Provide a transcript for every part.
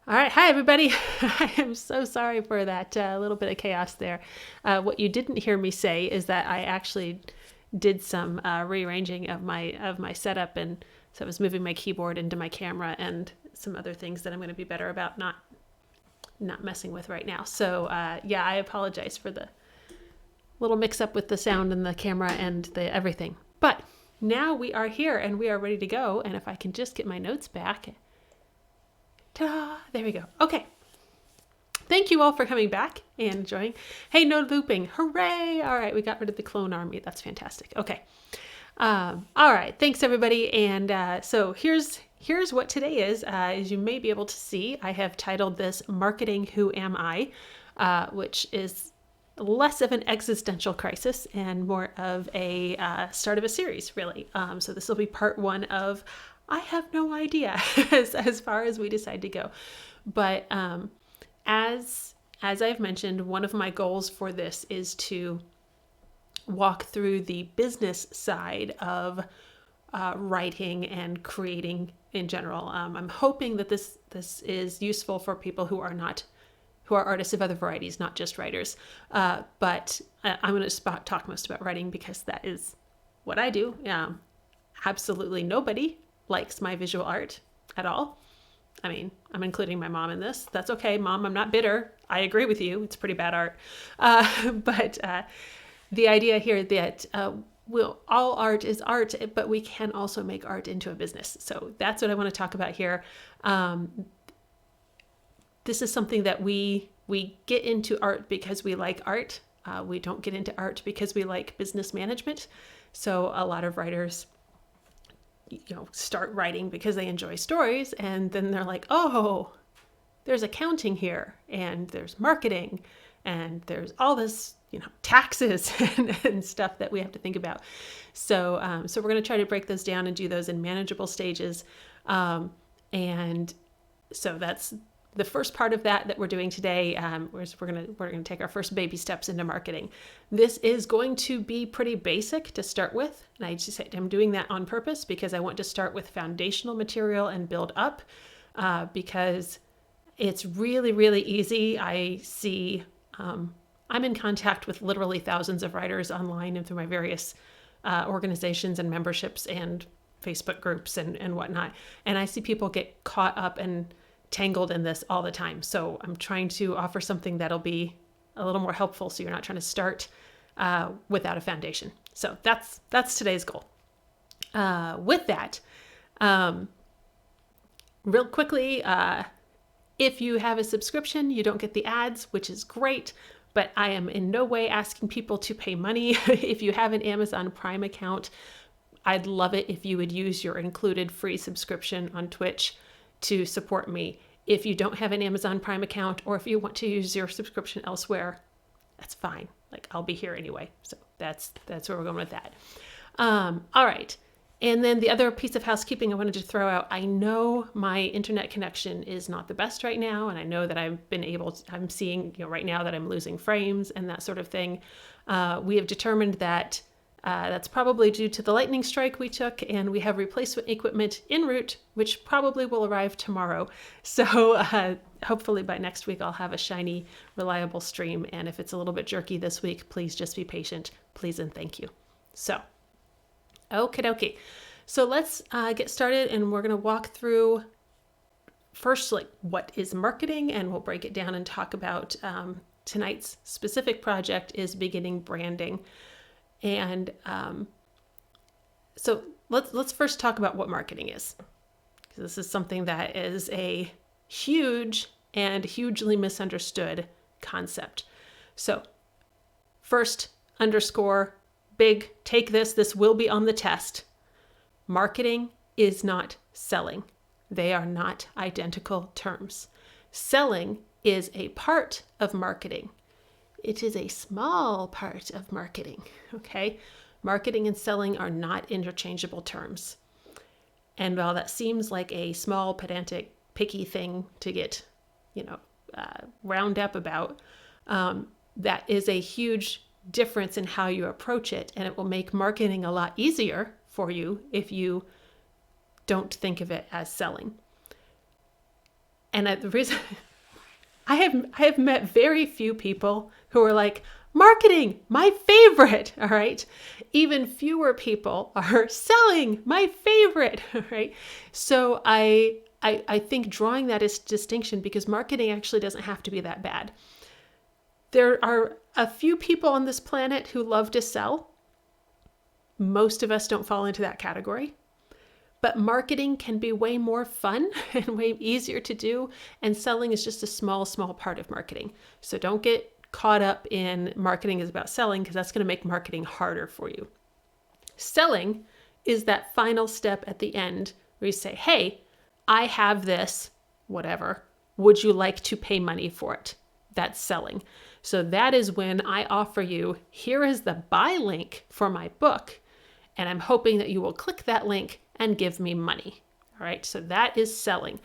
All right. Hi, everybody. I am so sorry for that little bit of chaos there. What you didn't hear me say is that I actually did some rearranging of my setup, and so I was moving my keyboard into my camera and some other things that I'm going to be better about not messing with right now. So yeah, I apologize for the little mix up with the sound and the camera and the everything. But now we are here and we are ready to go. And if I can just get my notes back. Ta-da! There we go. Okay. Thank you all for coming back and enjoying. Hey, no looping. Hooray! All right, we got rid of the clone army. That's fantastic. Okay. All right. Thanks, everybody. And so here's what today is. As you may be able to see, I have titled this Marketing Who Am I, which is less of an existential crisis and more of a start of a series, really. So this will be part one of I have no idea as far as we decide to go. But as I've mentioned, one of my goals for this is to walk through the business side of writing and creating in general. I'm hoping that this is useful for people who are artists of other varieties, not just writers. But I'm going to talk most about writing because that is what I do. Absolutely nobody likes my visual art at all. I mean, I'm including my mom in this. That's okay, Mom. I'm not bitter. I agree with you. It's pretty bad art. But the idea here that all art is art, but we can also make art into a business. So that's what I want to talk about here. This is something that we get into art because we like art. We don't get into art because we like business management. So a lot of writers start writing because they enjoy stories, and then they're like, oh, there's accounting here, and there's marketing, and there's all this, taxes and stuff that we have to think about. So we're going to try to break those down and do those in manageable stages. And so that's the first part of that we're doing today. We're going to take our first baby steps into marketing. This is going to be pretty basic to start with, and I'm doing that on purpose because I want to start with foundational material and build up, because it's really, really easy. I see I'm in contact with literally thousands of writers online and through my various organizations and memberships and Facebook groups and whatnot, and I see people get caught up and tangled in this all the time. So I'm trying to offer something that'll be a little more helpful, so you're not trying to start without a foundation. So that's today's goal. With that, real quickly, if you have a subscription, you don't get the ads, which is great, but I am in no way asking people to pay money. If you have an Amazon Prime account, I'd love it if you would use your included free subscription on Twitch to support me. If you don't have an Amazon Prime account, or if you want to use your subscription elsewhere, that's fine. Like, I'll be here anyway. So that's where we're going with that. All right. And then the other piece of housekeeping I wanted to throw out, I know my internet connection is not the best right now. And I know that I'm seeing, right now that I'm losing frames and that sort of thing. We have determined that that's probably due to the lightning strike we took, and we have replacement equipment en route, which probably will arrive tomorrow. So hopefully by next week, I'll have a shiny, reliable stream. And if it's a little bit jerky this week, please just be patient. Please and thank you. So, okie dokie. So let's get started, and we're going to walk through first, what is marketing, and we'll break it down and talk about tonight's specific project is beginning branding. And so let's first talk about what marketing is. This is something that is a huge and hugely misunderstood concept. So first, underscore, big, take this will be on the test. Marketing is not selling. They are not identical terms. Selling is a part of marketing. It is a small part of marketing, okay? Marketing and selling are not interchangeable terms. And while that seems like a small, pedantic, picky thing to get, round up about, that is a huge difference in how you approach it. And it will make marketing a lot easier for you if you don't think of it as selling. And the reason I have met very few people who are like, marketing, my favorite. All right. Even fewer people are selling, my favorite. All right. So I think drawing that is distinction, because marketing actually doesn't have to be that bad. There are a few people on this planet who love to sell. Most of us don't fall into that category. But marketing can be way more fun and way easier to do. And selling is just a small part of marketing. So don't get caught up in marketing is about selling, because that's going to make marketing harder for you. Selling is that final step at the end where you say, hey, I have this, whatever. Would you like to pay money for it? That's selling. So that is when I offer you, here is the buy link for my book, and I'm hoping that you will click that link and give me money. All right, so that is selling.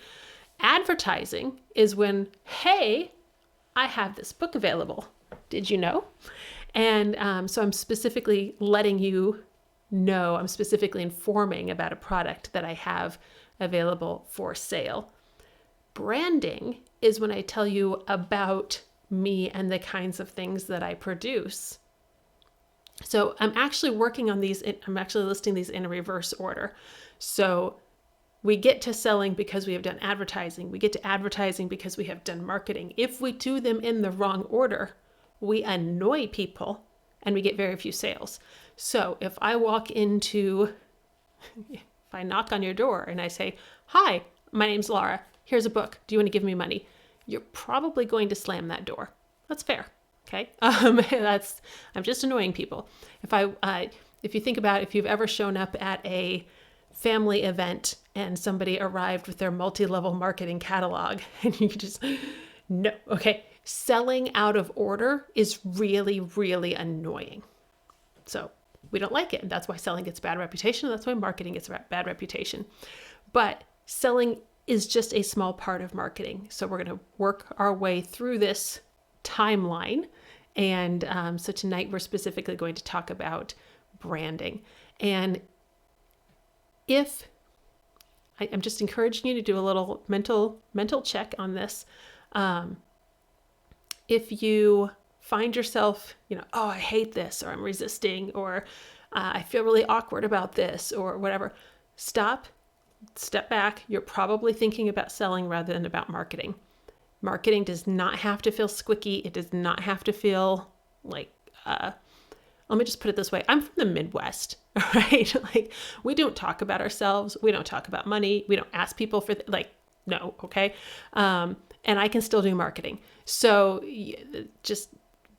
Advertising is when, hey, I have this book available. Did you know? And so I'm specifically letting you know, I'm specifically informing about a product that I have available for sale. Branding is when I tell you about me and the kinds of things that I produce. So I'm actually working on these, I'm actually listing these in a reverse order. So we get to selling because we have done advertising. We get to advertising because we have done marketing. If we do them in the wrong order, we annoy people and we get very few sales. So if I walk into, if I knock on your door and I say, hi, my name's Laura. Here's a book. Do you want to give me money? You're probably going to slam that door. That's fair. Okay. I'm just annoying people. If you think about, if you've ever shown up at a family event and somebody arrived with their multi-level marketing catalog and you just, no, okay. Selling out of order is really, really annoying. So we don't like it. And that's why selling gets bad reputation. That's why marketing gets bad reputation. But selling is just a small part of marketing. So we're going to work our way through this timeline. And so tonight we're specifically going to talk about branding. And I'm just encouraging you to do a little mental check on this. If you find yourself, oh, I hate this, or I'm resisting, or I feel really awkward about this, or whatever, step back. You're probably thinking about selling rather than about marketing. Marketing does not have to feel squicky. It does not have to feel like, let me just put it this way. I'm from the Midwest, right? Like, we don't talk about ourselves. We don't talk about money. We don't ask people for, no, okay? And I can still do marketing. So just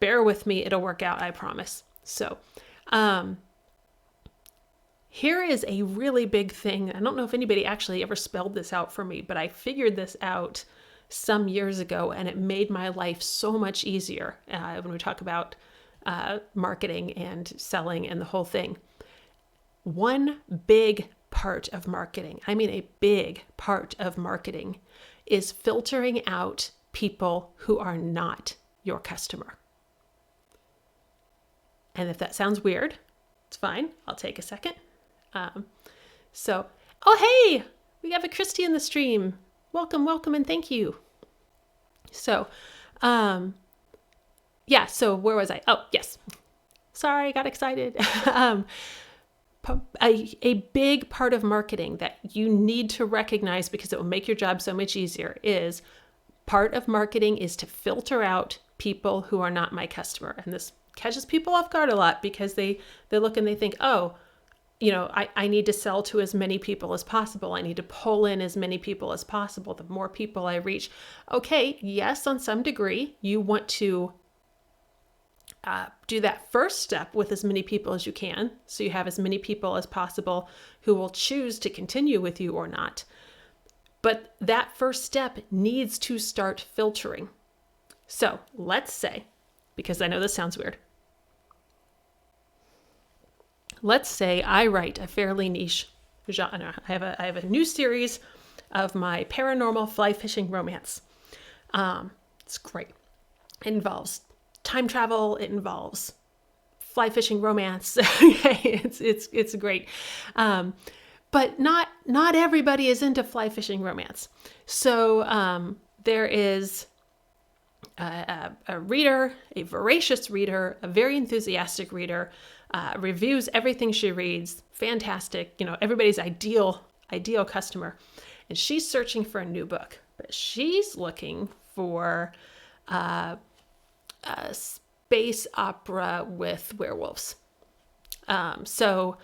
bear with me. It'll work out, I promise. So here is a really big thing. I don't know if anybody actually ever spelled this out for me, but I figured this out some years ago, and it made my life so much easier when we talk about marketing and selling and the whole thing. One big part of marketing, I mean a big part of marketing, is filtering out people who are not your customer. And if that sounds weird, it's fine. I'll take a second. Oh, hey, we have a Christy in the stream. Welcome, and thank you. So, so where was I? Oh, yes. Sorry, I got excited. A big part of marketing that you need to recognize, because it will make your job so much easier, is part of marketing is to filter out people who are not my customer. And this catches people off guard a lot, because they look and they think, oh, I need to sell to as many people as possible. I need to pull in as many people as possible. The more people I reach. Okay, yes, on some degree, you want to do that first step with as many people as you can. So you have as many people as possible who will choose to continue with you or not. But that first step needs to start filtering. So let's say, because I know this sounds weird, let's say I write a fairly niche genre. I have a new series of my paranormal fly fishing romance. It's great. It involves time travel. It involves fly fishing romance. It's great. But not everybody is into fly fishing romance. So there is a reader, a voracious reader, a very enthusiastic reader, reviews everything she reads, fantastic, everybody's ideal customer. And she's searching for a new book, but she's looking for a space opera with werewolves. So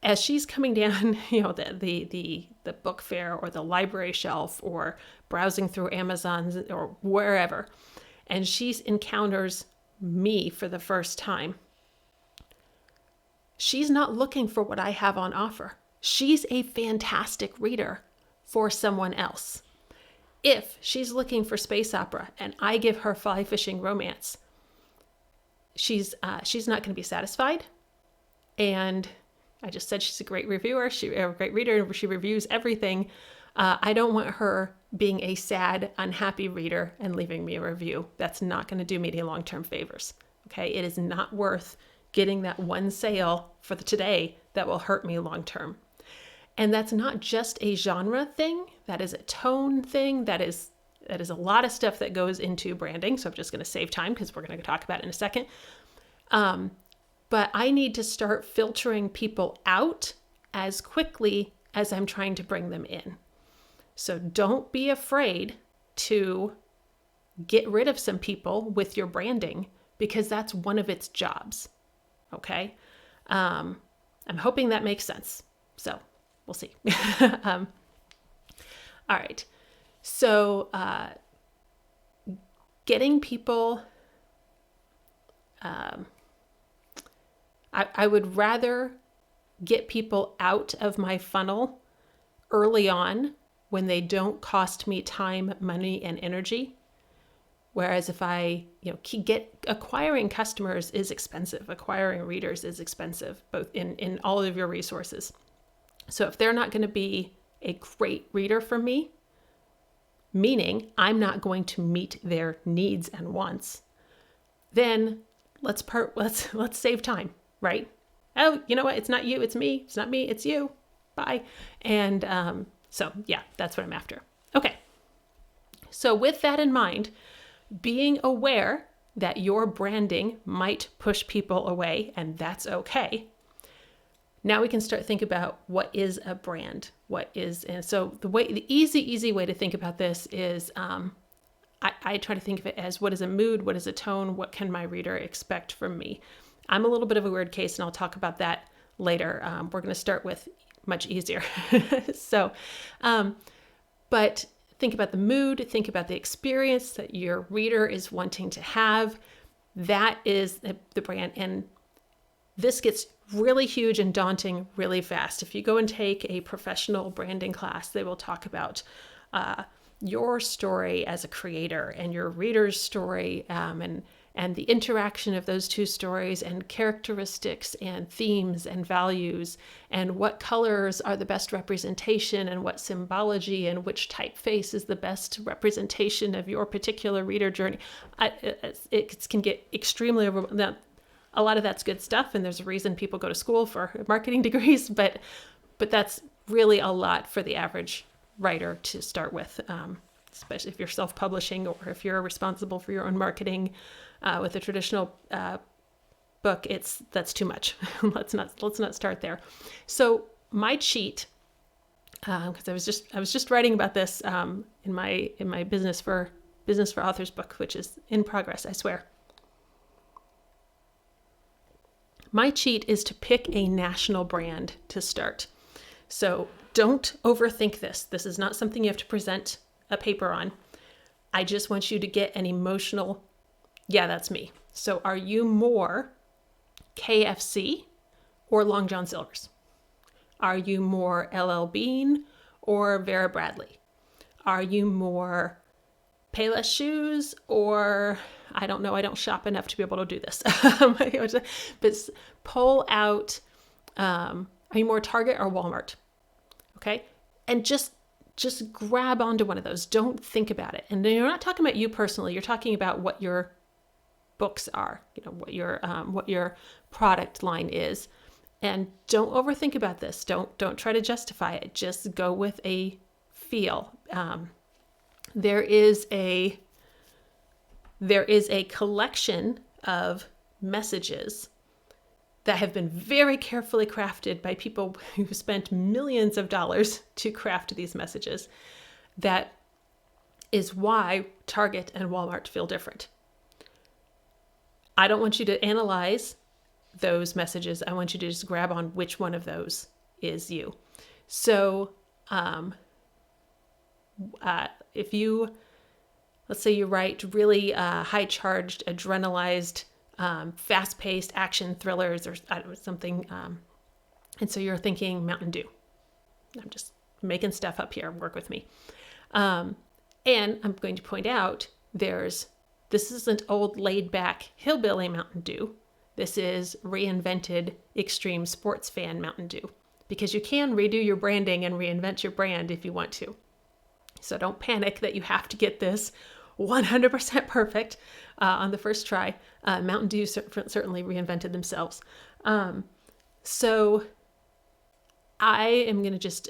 as she's coming down, the book fair or the library shelf or browsing through Amazon or wherever, and she encounters me for the first time, she's not looking for what I have on offer. She's a fantastic reader for someone else. If she's looking for space opera and I give her fly fishing romance, she's not going to be satisfied. And I just said she's a great reviewer, a great reader, she reviews everything. I don't want her being a sad, unhappy reader and leaving me a review. That's not going to do me any long-term favors. Okay, it is not worth getting that one sale for the today that will hurt me long-term. And that's not just a genre thing. That is a tone thing. That is a lot of stuff that goes into branding. So I'm just going to save time because we're going to talk about it in a second. But I need to start filtering people out as quickly as I'm trying to bring them in. So don't be afraid to get rid of some people with your branding because that's one of its jobs. Okay? I'm hoping that makes sense. So we'll see. All right. So getting people... I would rather get people out of my funnel early on when they don't cost me time, money, and energy. Whereas if I, acquiring customers is expensive. Acquiring readers is expensive, both in all of your resources. So if they're not going to be a great reader for me, meaning I'm not going to meet their needs and wants, then let's save time. Right? Oh, you know what? It's not you, it's me. It's not me, it's you. Bye. And so, yeah, that's what I'm after. Okay. So with that in mind, being aware that your branding might push people away, and that's okay. Now we can start thinking about what is a brand? And so the easy way to think about this is I try to think of it as what is a mood, what is a tone, what can my reader expect from me? I'm a little bit of a weird case, and I'll talk about that later. We're going to start with much easier. So, but think about the mood, think about the experience that your reader is wanting to have. That is the brand. And this gets really huge and daunting really fast. If you go and take a professional branding class, they will talk about your story as a creator and your reader's story, and the interaction of those two stories and characteristics and themes and values and what colors are the best representation and what symbology and which typeface is the best representation of your particular reader journey. It can get extremely overwhelming. A lot of that's good stuff, and there's a reason people go to school for marketing degrees, but that's really a lot for the average writer to start with, especially if you're self-publishing or if you're responsible for your own marketing. With a traditional book, that's too much. Let's not start there. So my cheat, because I was just writing about this in my business for authors book, which is in progress, I swear. My cheat is to pick a national brand to start. So don't overthink this. This is not something you have to present a paper on. I just want you to get an emotional, yeah, that's me. So are you more KFC or Long John Silver's? Are you more LL Bean or Vera Bradley? Are you more Payless Shoes or, I don't know, I don't shop enough to be able to do this. But pull out, are you more Target or Walmart? Okay. And just grab onto one of those. Don't think about it. And you're not talking about you personally. You're talking about what your books are, what your product line is. And don't overthink about this. Don't try to justify it. Just go with a feel. There is a collection of messages that have been very carefully crafted by people who spent millions of dollars to craft these messages. That is why Target and Walmart feel different. I don't want you to analyze those messages. I want you to just grab on which one of those is you. So if you, let's say you write really high-charged, adrenalized, fast-paced action thrillers or something, and so you're thinking Mountain Dew. I'm just making stuff up here. Work with me. And I'm going to point out this isn't old laid-back hillbilly Mountain Dew. This is reinvented extreme sports fan Mountain Dew, because you can redo your branding and reinvent your brand if you want to. So don't panic that you have to get this 100% perfect on the first try. Mountain Dew certainly reinvented themselves. So I am going to just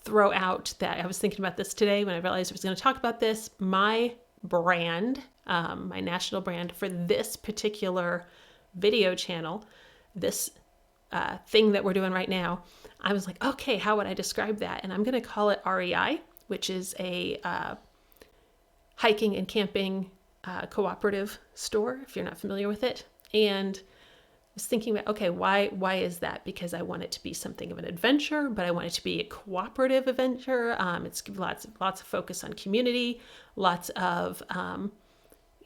throw out that I was thinking about this today when I realized I was going to talk about this. My brand, my national brand for this particular video channel, this thing that we're doing right now, I was like, okay, how would I describe that? And I'm going to call it REI, which is a hiking and camping cooperative store, if you're not familiar with it. And I was thinking about, okay, why is that? Because I want it to be something of an adventure, but I want it to be a cooperative adventure. It's lots of focus on community, lots of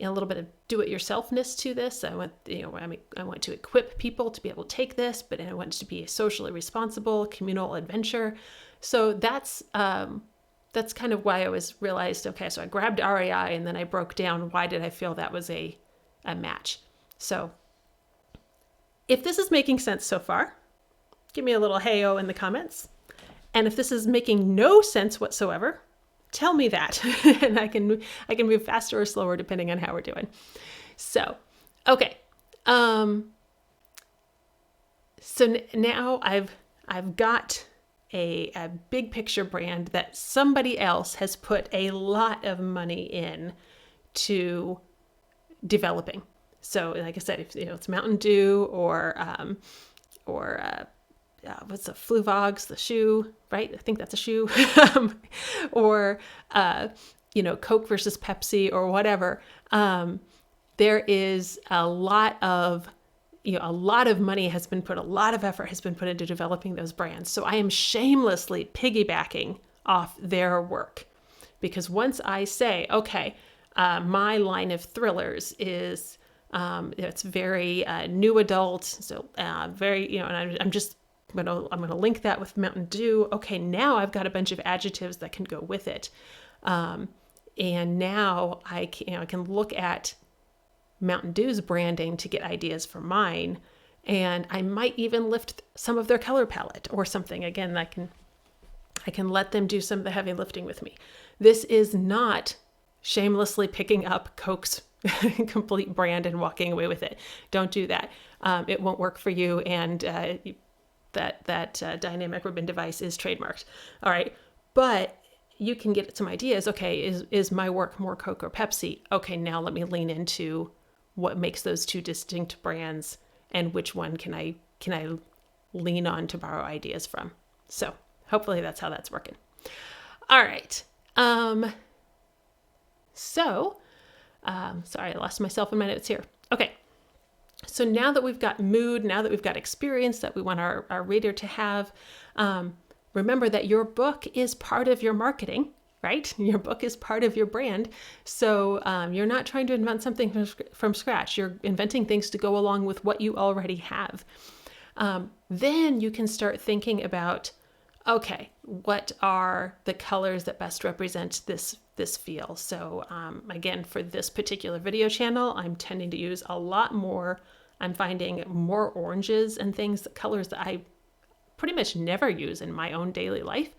a little bit of do-it-yourselfness to this. I want to equip people to be able to take this, but I want it to be a socially responsible communal adventure. So that's kind of why I realized, okay, so I grabbed REI and then I broke down why did I feel that was a match. So if this is making sense so far, give me a little hey-oh in the comments. And if this is making no sense whatsoever, tell me that, and I can move faster or slower depending on how we're doing. So, okay. So now I've got a big picture brand that somebody else has put a lot of money in to developing. So, like I said, if it's Mountain Dew or what's the Fluvogs, the shoe, right? I think that's a shoe. Or, Coke versus Pepsi or whatever. There is a lot of money has been put, a lot of effort has been put into developing those brands. So I am shamelessly piggybacking off their work, because once I say, okay, my line of thrillers is, it's very new adult. So very, and I'm going to link that with Mountain Dew. Okay, now I've got a bunch of adjectives that can go with it. And now I can look at Mountain Dew's branding to get ideas for mine. And I might even lift some of their color palette or something. Again, I can let them do some of the heavy lifting with me. This is not shamelessly picking up Coke's complete brand and walking away with it. Don't do that. It won't work for you. And that dynamic ribbon device is trademarked. All right. But you can get some ideas. Okay, is my work more Coke or Pepsi? Okay, now let me lean into what makes those two distinct brands and which one can I lean on to borrow ideas from. So hopefully that's how that's working. All right. Sorry, I lost myself in my notes here. Okay. So now that we've got mood, now that we've got experience that we want our reader to have, remember that your book is part of your marketing, right? Your book is part of your brand. So you're not trying to invent something from scratch. You're inventing things to go along with what you already have. Then you can start thinking about, okay, what are the colors that best represent this feel? So again, for this particular video channel, I'm tending to use a lot more. I'm finding more oranges and things, colors that I pretty much never use in my own daily life.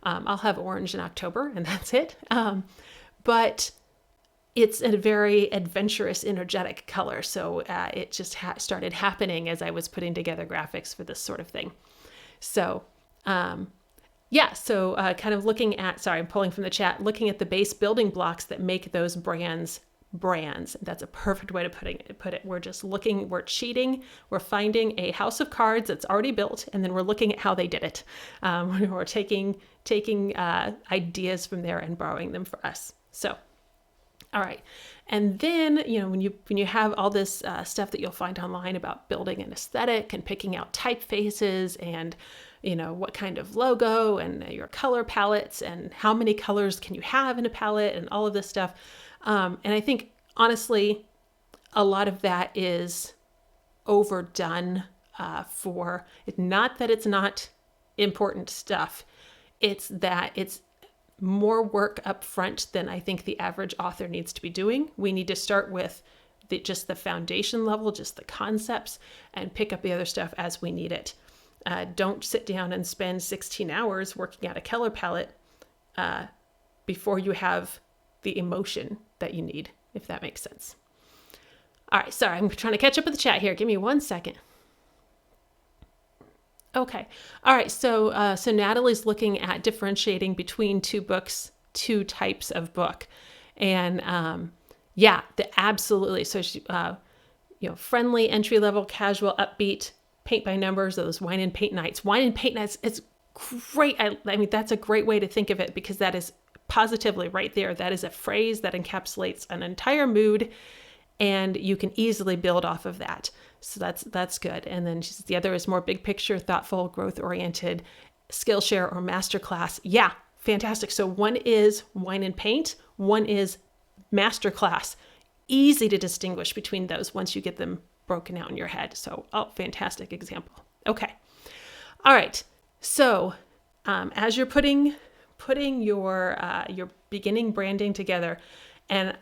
I'll have orange in October and that's it. But it's a very adventurous, energetic color. So it just started happening as I was putting together graphics for this sort of thing. So kind of looking at, sorry, I'm pulling from the chat, looking at the base building blocks that make those brands. That's a perfect way to put it. We're just looking, we're cheating, we're finding a house of cards that's already built, and then we're looking at how they did it. We're taking ideas from there and borrowing them for us. So, all right. And then, when you have all this stuff that you'll find online about building an aesthetic and picking out typefaces and, what kind of logo and your color palettes and how many colors can you have in a palette and all of this stuff. And I think, honestly, a lot of that is overdone for, not that it's not important stuff. It's that it's more work up front than I think the average author needs to be doing. We need to start with just the foundation level, just the concepts, and pick up the other stuff as we need it. Don't sit down and spend 16 hours working out a color palette before you have the emotion that you need, if that makes sense. All right, sorry, I'm trying to catch up with the chat here. Give me 1 second. Okay. All right. So Natalie's looking at differentiating between two types of book. And absolutely. So she, friendly, entry level, casual, upbeat, paint by numbers, those wine and paint nights. Wine and paint nights, it's great. I mean, that's a great way to think of it, because that is positively right there. That is a phrase that encapsulates an entire mood, and you can easily build off of that. So that's good. And then the other is more big picture, thoughtful, growth-oriented, Skillshare or masterclass. Yeah, fantastic. So one is wine and paint, one is masterclass. Easy to distinguish between those once you get them broken out in your head. So, fantastic example. Okay. All right. So as you're putting your beginning branding together, and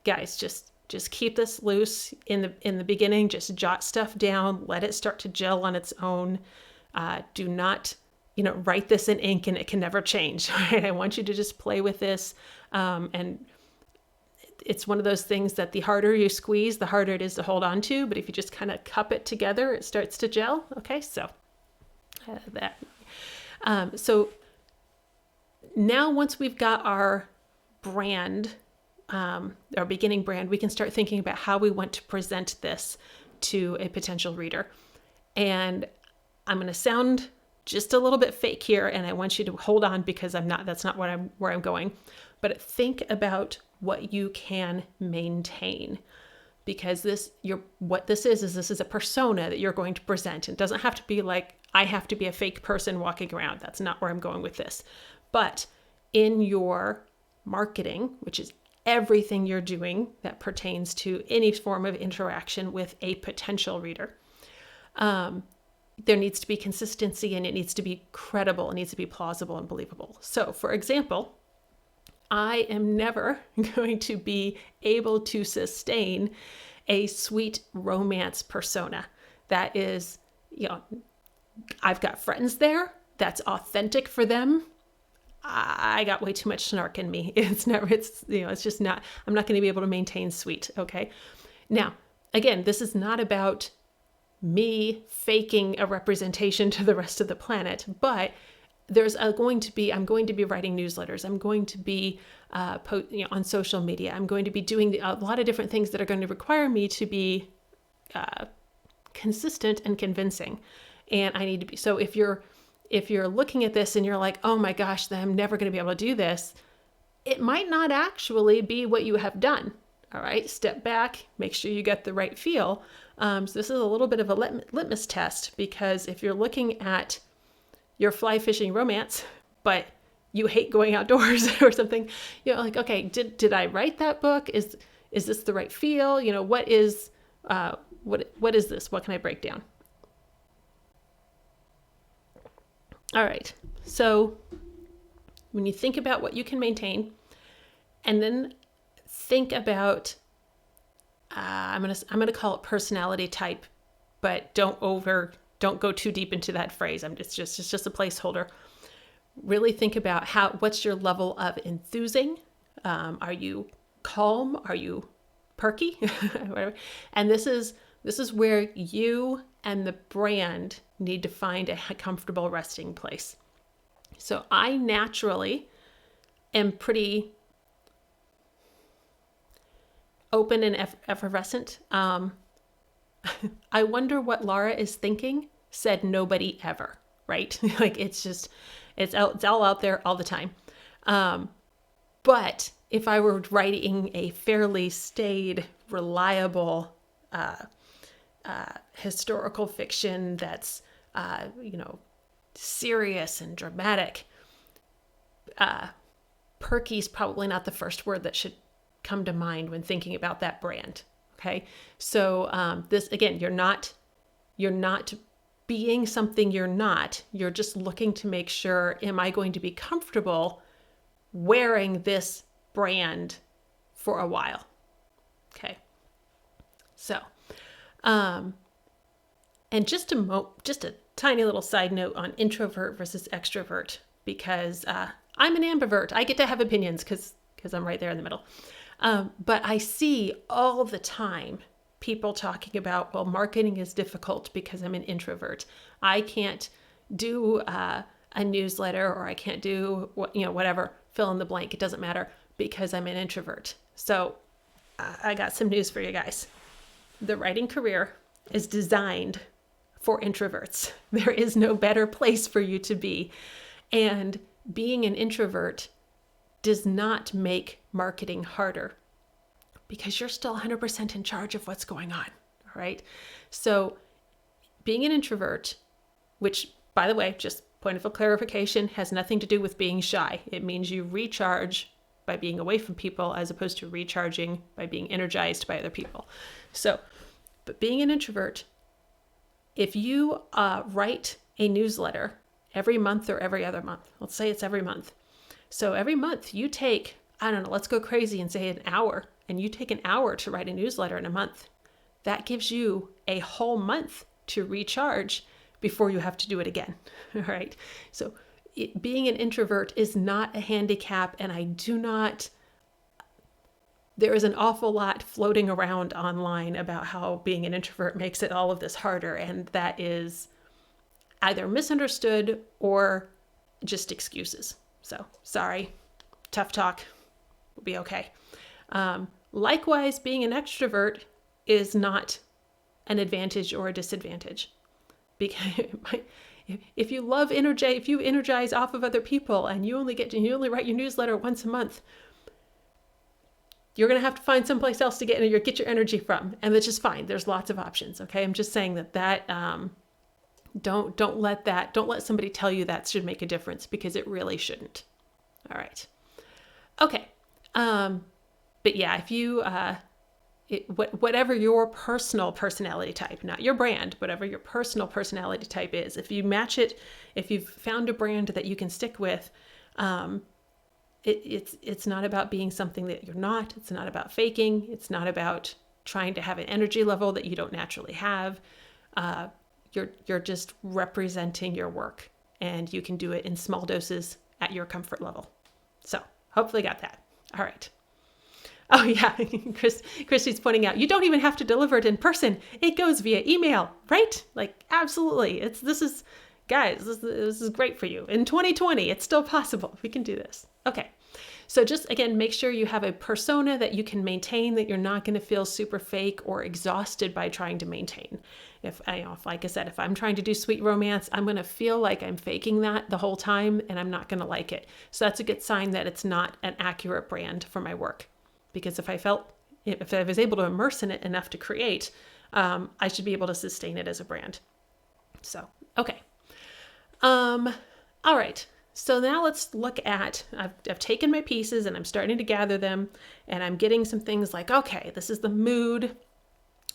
guys, just keep this loose in the beginning. Just jot stuff down. Let it start to gel on its own. Do not, write this in ink and it can never change. Right? I want you to just play with this. And it's one of those things that the harder you squeeze, the harder it is to hold on to. But if you just kind of cup it together, it starts to gel. Okay, so so now once we've got our brand, our beginning brand, we can start thinking about how we want to present this to a potential reader. And I'm going to sound just a little bit fake here, and I want you to hold on, because that's not where I'm going. But think about what you can maintain, because this is a persona that you're going to present. It doesn't have to be like, I have to be a fake person walking around. That's not where I'm going with this. But in your marketing, which is everything you're doing that pertains to any form of interaction with a potential reader, there needs to be consistency, and it needs to be credible. It needs to be plausible and believable. So, for example, I am never going to be able to sustain a sweet romance persona. That is, I've got friends there. That's authentic for them. I got way too much snark in me. It's just not, I'm not going to be able to maintain sweet. Okay. Now, again, this is not about me faking a representation to the rest of the planet, but I'm going to be writing newsletters. I'm going to be on social media. I'm going to be doing a lot of different things that are going to require me to be consistent and convincing. And I need to be. So if you're looking at this and you're like, oh my gosh, I'm never going to be able to do this, it might not actually be what you have done. All right, step back, make sure you get the right feel. So this is a little bit of a litmus test, because if you're looking at your fly fishing romance, but you hate going outdoors or something, like, okay, did I write that book? Is this the right feel? What is this? What can I break down? All right. So when you think about what you can maintain, and then think about, I'm gonna call it personality type, but don't go too deep into that phrase. It's just a placeholder. Really think about what's your level of enthusing? Are you calm? Are you perky? Whatever. And this is where you and the brand need to find a comfortable resting place. So I naturally am pretty open and effervescent. I wonder what Laura is thinking, said nobody ever, right? Like it's all out there all the time. But if I were writing a fairly staid, reliable, historical fiction that's, serious and dramatic, perky is probably not the first word that should come to mind when thinking about that brand. Okay. So, this, again, you're not being something you're not. You're just looking to make sure, am I going to be comfortable wearing this brand for a while? Okay. So, and just a tiny little side note on introvert versus extrovert, because I'm an ambivert. I get to have opinions because I'm right there in the middle. But I see all the time people talking about, well, marketing is difficult because I'm an introvert. I can't do a newsletter, or I can't do whatever, fill in the blank. It doesn't matter because I'm an introvert. So I got some news for you guys. The writing career is designed for introverts. There is no better place for you to be. And being an introvert does not make marketing harder, because you're still 100% in charge of what's going on, right? So being an introvert, which, by the way, just point of clarification, has nothing to do with being shy. It means you recharge by being away from people as opposed to recharging by being energized by other people. So, but being an introvert, if you write a newsletter every month or every other month, let's say it's every month. So every month you take, I don't know, let's go crazy and say an hour, and you take an hour to write a newsletter in a month. That gives you a whole month to recharge before you have to do it again. All right. So being an introvert is not a handicap, and there is an awful lot floating around online about how being an introvert makes it all of this harder, and that is either misunderstood or just excuses. So sorry, tough talk, will be okay. Likewise, being an extrovert is not an advantage or a disadvantage, because if you love energy, if you energize off of other people and you only write your newsletter once a month, you're going to have to find someplace else to get your energy from, and that's just fine. There's lots of options. Okay, I'm just saying that don't let somebody tell you that should make a difference, because it really shouldn't. All right. Okay. But yeah, if you whatever your personal personality type, not your brand, whatever your personal personality type is, if you match it, if you've found a brand that you can stick with, it's not about being something that you're not. It's not about faking. It's not about trying to have an energy level that you don't naturally have. You're just representing your work, and you can do it in small doses at your comfort level. So hopefully got that. All right. Oh yeah, Christy's pointing out, you don't even have to deliver it in person. It goes via email, right? Like, absolutely. This is great for you. In 2020, it's still possible. We can do this. Okay. So just, again, make sure you have a persona that you can maintain, that you're not going to feel super fake or exhausted by trying to maintain. Like I said, if I'm trying to do sweet romance, I'm going to feel like I'm faking that the whole time, and I'm not going to like it. So that's a good sign that it's not an accurate brand for my work. Because if I was able to immerse in it enough to create, I should be able to sustain it as a brand. So, okay. All right. So now let's look at, I've taken my pieces and I'm starting to gather them, and I'm getting some things like, okay, this is the mood.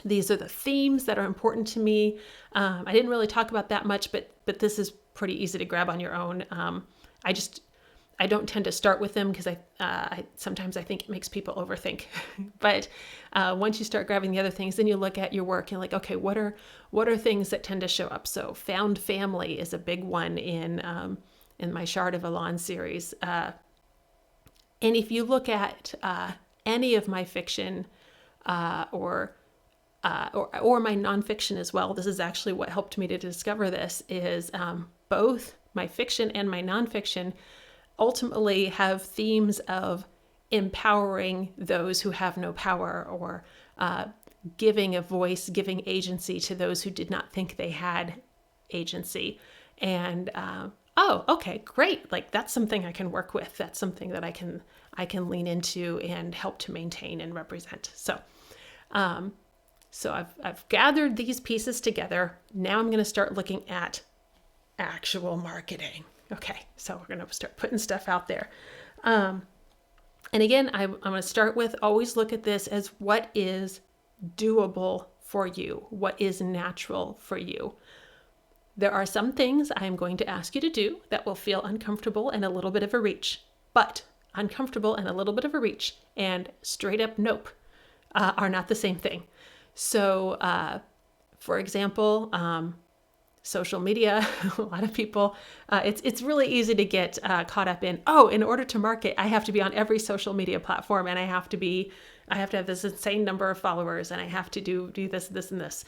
These are the themes that are important to me. I didn't really talk about that much, but this is pretty easy to grab on your own. I don't tend to start with them because sometimes I think it makes people overthink. But once you start grabbing the other things, then you look at your work and like, okay, what are things that tend to show up? So found family is a big one in my Shard of Elan series. And if you look at any of my fiction or my nonfiction as well. This is actually what helped me to discover this, is both my fiction and my nonfiction ultimately have themes of empowering those who have no power, or giving a voice, giving agency to those who did not think they had agency. And oh, okay, great. Like, that's something I can work with. That's something that I can lean into and help to maintain and represent. So I've gathered these pieces together. Now I'm going to start looking at actual marketing. Okay, so we're going to start putting stuff out there. And again, I'm going to start with, always look at this as what is doable for you, what is natural for you. There are some things I'm going to ask you to do that will feel uncomfortable and a little bit of a reach, but uncomfortable and a little bit of a reach and straight up nope are not the same thing. So, for example, social media, a lot of people, it's really easy to get caught up in, in order to market, I have to be on every social media platform, and I have to have this insane number of followers, and I have to do this, this, and this.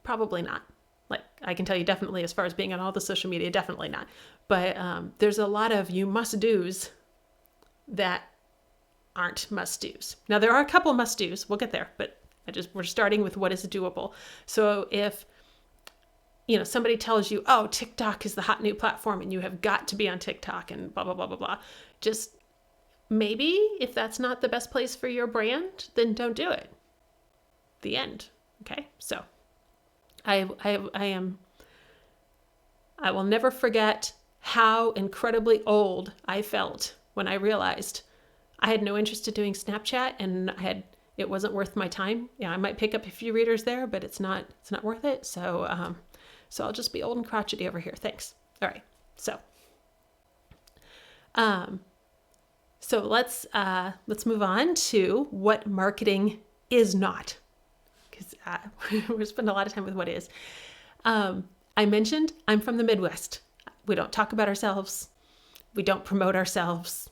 Probably not. Like, I can tell you definitely, as far as being on all the social media, definitely not. But there's a lot of you must do's that aren't must do's. Now, there are a couple must do's. We'll get there, but we're starting with what is doable. So if somebody tells you, oh, TikTok is the hot new platform and you have got to be on TikTok and blah, blah, blah, blah, blah. Just maybe if that's not the best place for your brand, then don't do it. The end. Okay. So I will never forget how incredibly old I felt when I realized I had no interest in doing Snapchat, and it wasn't worth my time. Yeah, I might pick up a few readers there, but it's not worth it. So I'll just be old and crotchety over here. Thanks. All right. So let's move on to what marketing is not, because we're spending a lot of time with what is. I mentioned I'm from the Midwest. We don't talk about ourselves. We don't promote ourselves.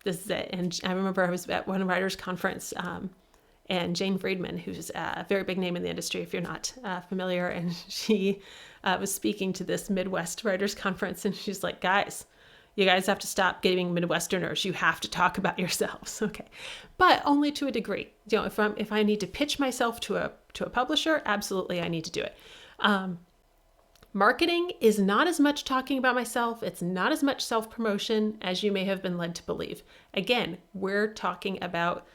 This is it. And I remember I was at one writers' conference, and Jane Friedman, who's a very big name in the industry, if you're not familiar, and she was speaking to this Midwest writers' conference, and she's like, guys, you guys have to stop giving Midwesterners. You have to talk about yourselves. Okay. But only to a degree. If I need to pitch myself to a publisher, absolutely I need to do it. Marketing is not as much talking about myself. It's not as much self-promotion as you may have been led to believe. Again, we're talking about,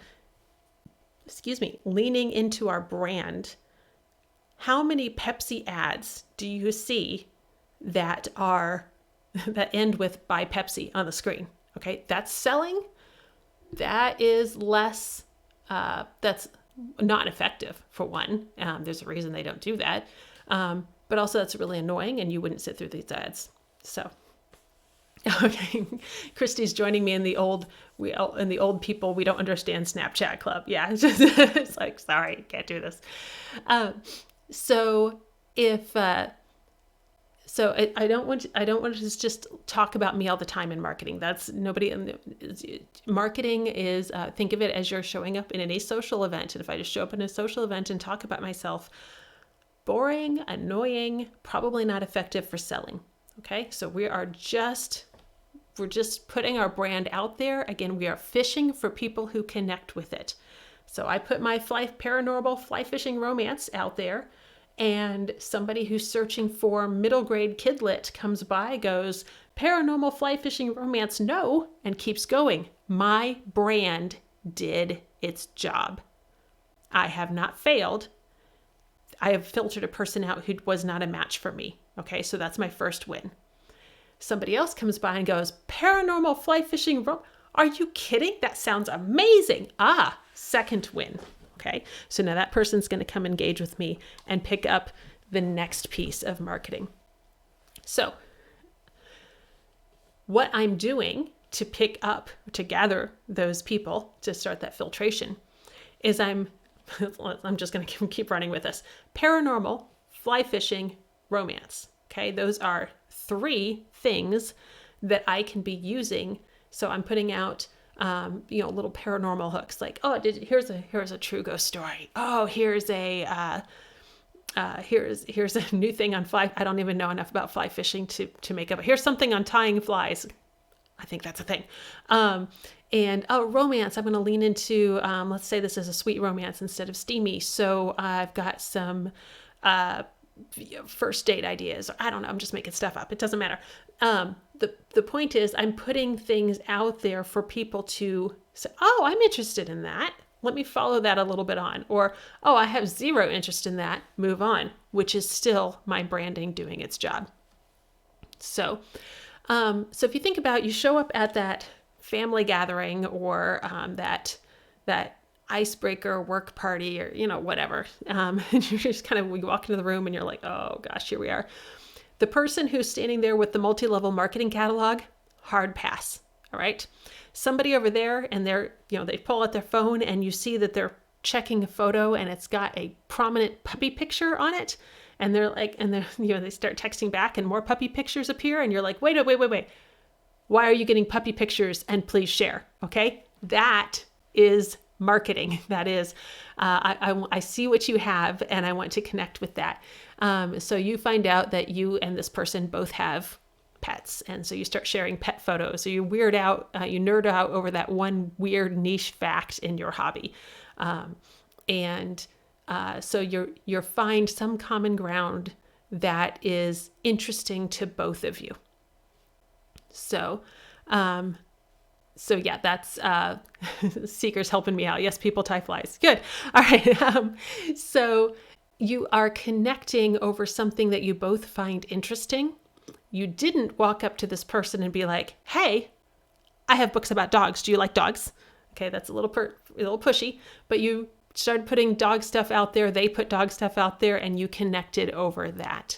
leaning into our brand. How many Pepsi ads do you see that end with "Buy Pepsi" on the screen? Okay, that's selling. That is less, that's not effective, for one. There's a reason they don't do that. But also that's really annoying, and you wouldn't sit through these ads. So, okay, Christy's joining me in the old people, we don't understand Snapchat club. Yeah, it's like, sorry, can't do this. I don't want to just talk about me all the time in marketing. That's nobody. Marketing is, think of it as you're showing up in any social event. And if I just show up in a social event and talk about myself, boring, annoying, probably not effective for selling. Okay. So we're just putting our brand out there. Again, we are fishing for people who connect with it. So I put my paranormal fly fishing romance out there, and somebody who's searching for middle grade kid lit comes by, goes, paranormal fly fishing romance, no, and keeps going. My brand did its job. I have not failed. I have filtered a person out who was not a match for me. Okay, so that's my first win. Somebody else comes by and goes, paranormal fly fishing, are you kidding? That sounds amazing. Second win. Okay, so now that person's going to come engage with me and pick up the next piece of marketing. So what I'm doing to gather those people, to start that filtration, is I'm just going to keep running with this. Paranormal, fly fishing, romance. Okay, those are 3 things that I can be using. So I'm putting out little paranormal hooks like, oh, here's a true ghost story. Oh, here's a new thing on fly. I don't even know enough about fly fishing to make up. Here's something on tying flies. I think that's a thing. And romance. I'm going to lean into, let's say this is a sweet romance instead of steamy. So I've got some first date ideas. I don't know. I'm just making stuff up. It doesn't matter. The point is I'm putting things out there for people to say, oh, I'm interested in that. Let me follow that a little bit on. Or, oh, I have zero interest in that. Move on, which is still my branding doing its job. So if you think about, you show up at that family gathering or that icebreaker work party or, whatever. And you're just kind of, we walk into the room and you're like, oh gosh, here we are. The person who's standing there with the multi-level marketing catalog, hard pass. All right. Somebody over there and they pull out their phone and you see that they're checking a photo and it's got a prominent puppy picture on it. And they start texting back and more puppy pictures appear. And you're like, wait. Why are you getting puppy pictures? And please share. Okay. That is marketing. That is, I see what you have and I want to connect with that. So you find out that you and this person both have pets. And so you start sharing pet photos. So you nerd out over that one weird niche fact in your hobby. So you're find some common ground that is interesting to both of you. So yeah, that's Seeker's helping me out. Yes, people tie flies. Good. All right. So you are connecting over something that you both find interesting. You didn't walk up to this person and be like, hey, I have books about dogs. Do you like dogs? Okay, that's a little pushy, but you started putting dog stuff out there. They put dog stuff out there and you connected over that.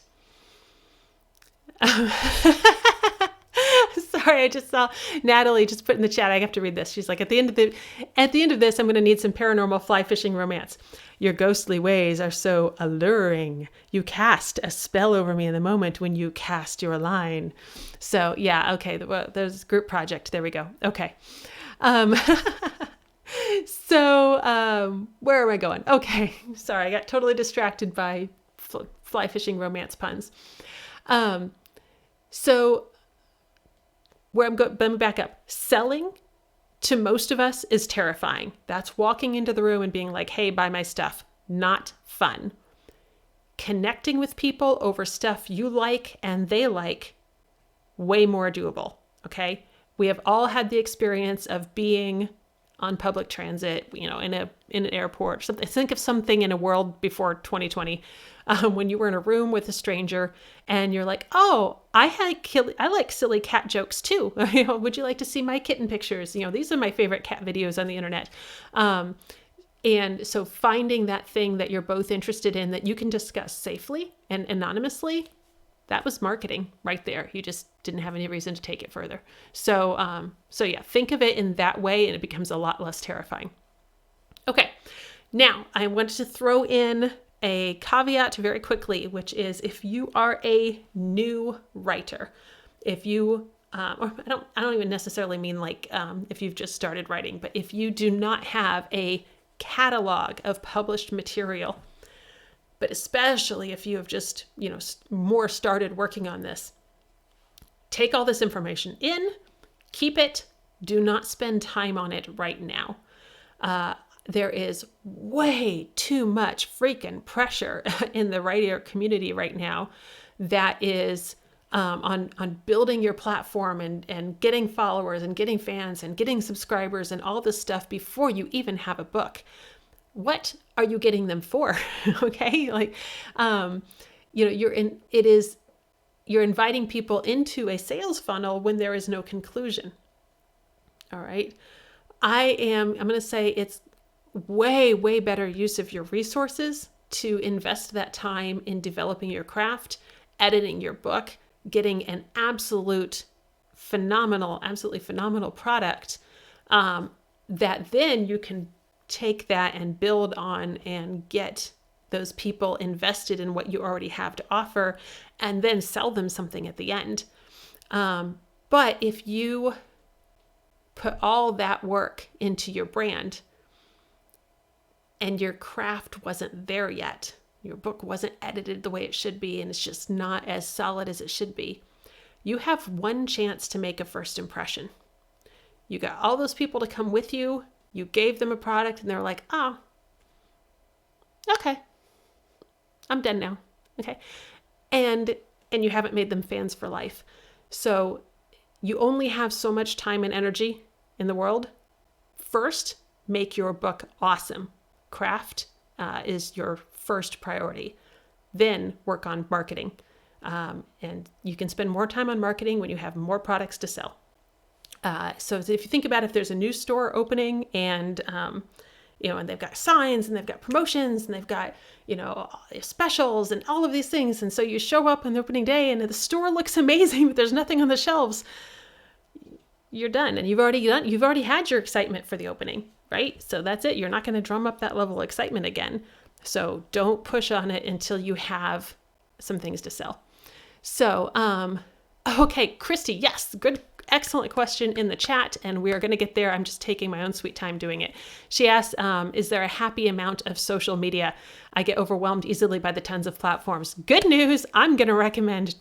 Sorry, I just saw Natalie just put in the chat. I have to read this. She's like, at the end of this, I'm going to need some paranormal fly fishing romance. Your ghostly ways are so alluring. You cast a spell over me in the moment when you cast your line. So yeah, okay. There's a group project. There we go. Okay. So where am I going? Okay. Sorry, I got totally distracted by fly fishing romance puns. So let me back up. Selling to most of us is terrifying. That's walking into the room and being like, hey, buy my stuff. Not fun. Connecting with people over stuff you like and they like, way more doable. Okay. We have all had the experience of being on public transit, in an airport, something. Think of something in a world before 2020, when you were in a room with a stranger and you're like, oh, I like silly cat jokes too. Would you like to see my kitten pictures? These are my favorite cat videos on the internet. And so finding that thing that you're both interested in that you can discuss safely and anonymously, that was marketing right there. You just didn't have any reason to take it further. So yeah, think of it in that way and it becomes a lot less terrifying. Okay. Now I wanted to throw in a caveat very quickly, which is if you are a new writer, if you, or I don't even necessarily mean like, if you've just started writing, but if you do not have a catalog of published material, but especially if you have just, more started working on this, take all this information in, keep it, do not spend time on it right now. There is way too much freaking pressure in the writer community right now that is on building your platform and getting followers and getting fans and getting subscribers and all this stuff before you even have a book. What are you getting them for? Okay. Like, you're inviting people into a sales funnel when there is no conclusion. All right. I'm going to say it's way, way better use of your resources to invest that time in developing your craft, editing your book, getting an absolutely phenomenal product, that then you can take that and build on and get those people invested in what you already have to offer and then sell them something at the end. But if you put all that work into your brand and your craft wasn't there yet, your book wasn't edited the way it should be, and it's just not as solid as it should be, you have one chance to make a first impression. You got all those people to come with you. You gave them a product and they're like, oh, okay, I'm done now. Okay. And you haven't made them fans for life. So you only have so much time and energy in the world. First, make your book awesome. Craft is your first priority. Then work on marketing. And you can spend more time on marketing when you have more products to sell. So if you think about if there's a new store opening and, and they've got signs and they've got promotions and they've got, specials and all of these things. And so you show up on the opening day and the store looks amazing, but there's nothing on the shelves. You're done. And you've already had your excitement for the opening, right? So that's it. You're not going to drum up that level of excitement again. So don't push on it until you have some things to sell. So, okay, Christy, yes, good, excellent question in the chat, and we are going to get there. I'm just taking my own sweet time doing it. She asked, is there a happy amount of social media? I get overwhelmed easily by the tons of platforms. Good news, I'm going to recommend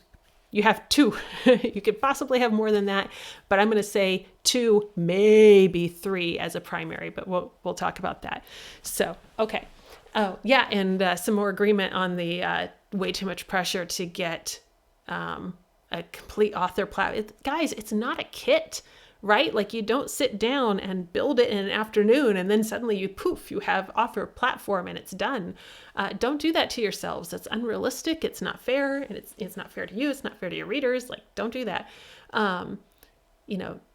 you have 2. You could possibly have more than that, but I'm going to say 2, maybe 3 as a primary, but we'll talk about that. So, okay. Oh, yeah, and some more agreement on the way too much pressure to get a complete author platform. Guys, it's not a kit, right? Like you don't sit down and build it in an afternoon and then suddenly you have author platform and it's done. Don't do that to yourselves. That's unrealistic. It's not fair. And it's not fair to you. It's not fair to your readers. Like, don't do that.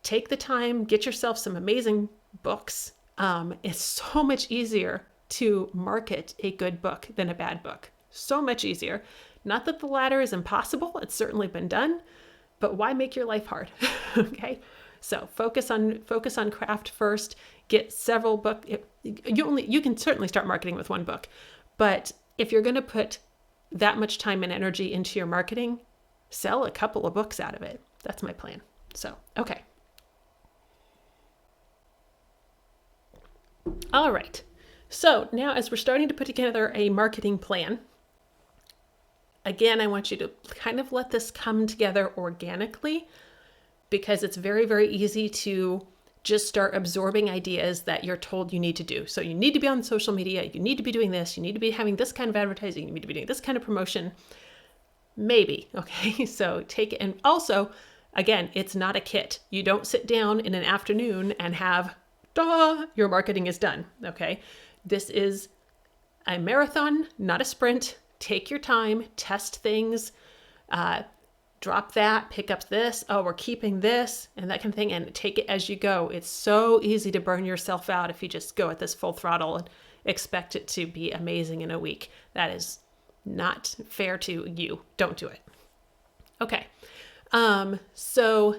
Take the time, get yourself some amazing books. It's so much easier to market a good book than a bad book. So much easier. Not that the latter is impossible. It's certainly been done, but why make your life hard? Okay. So focus on craft first, get several books. You can certainly start marketing with one book, but if you're going to put that much time and energy into your marketing, sell a couple of books out of it. That's my plan. So, okay. All right. So now as we're starting to put together a marketing plan, again, I want you to kind of let this come together organically because it's very, very easy to just start absorbing ideas that you're told you need to do. So you need to be on social media. You need to be doing this. You need to be having this kind of advertising. You need to be doing this kind of promotion. Maybe. Okay. So take it. And also, again, it's not a kit. You don't sit down in an afternoon and have, your marketing is done. Okay. This is a marathon, not a sprint. Take your time, test things, drop that, pick up this, we're keeping this, and that kind of thing, and take it as you go. It's so easy to burn yourself out if you just go at this full throttle and expect it to be amazing in a week. That is not fair to you. Don't do it. Okay. So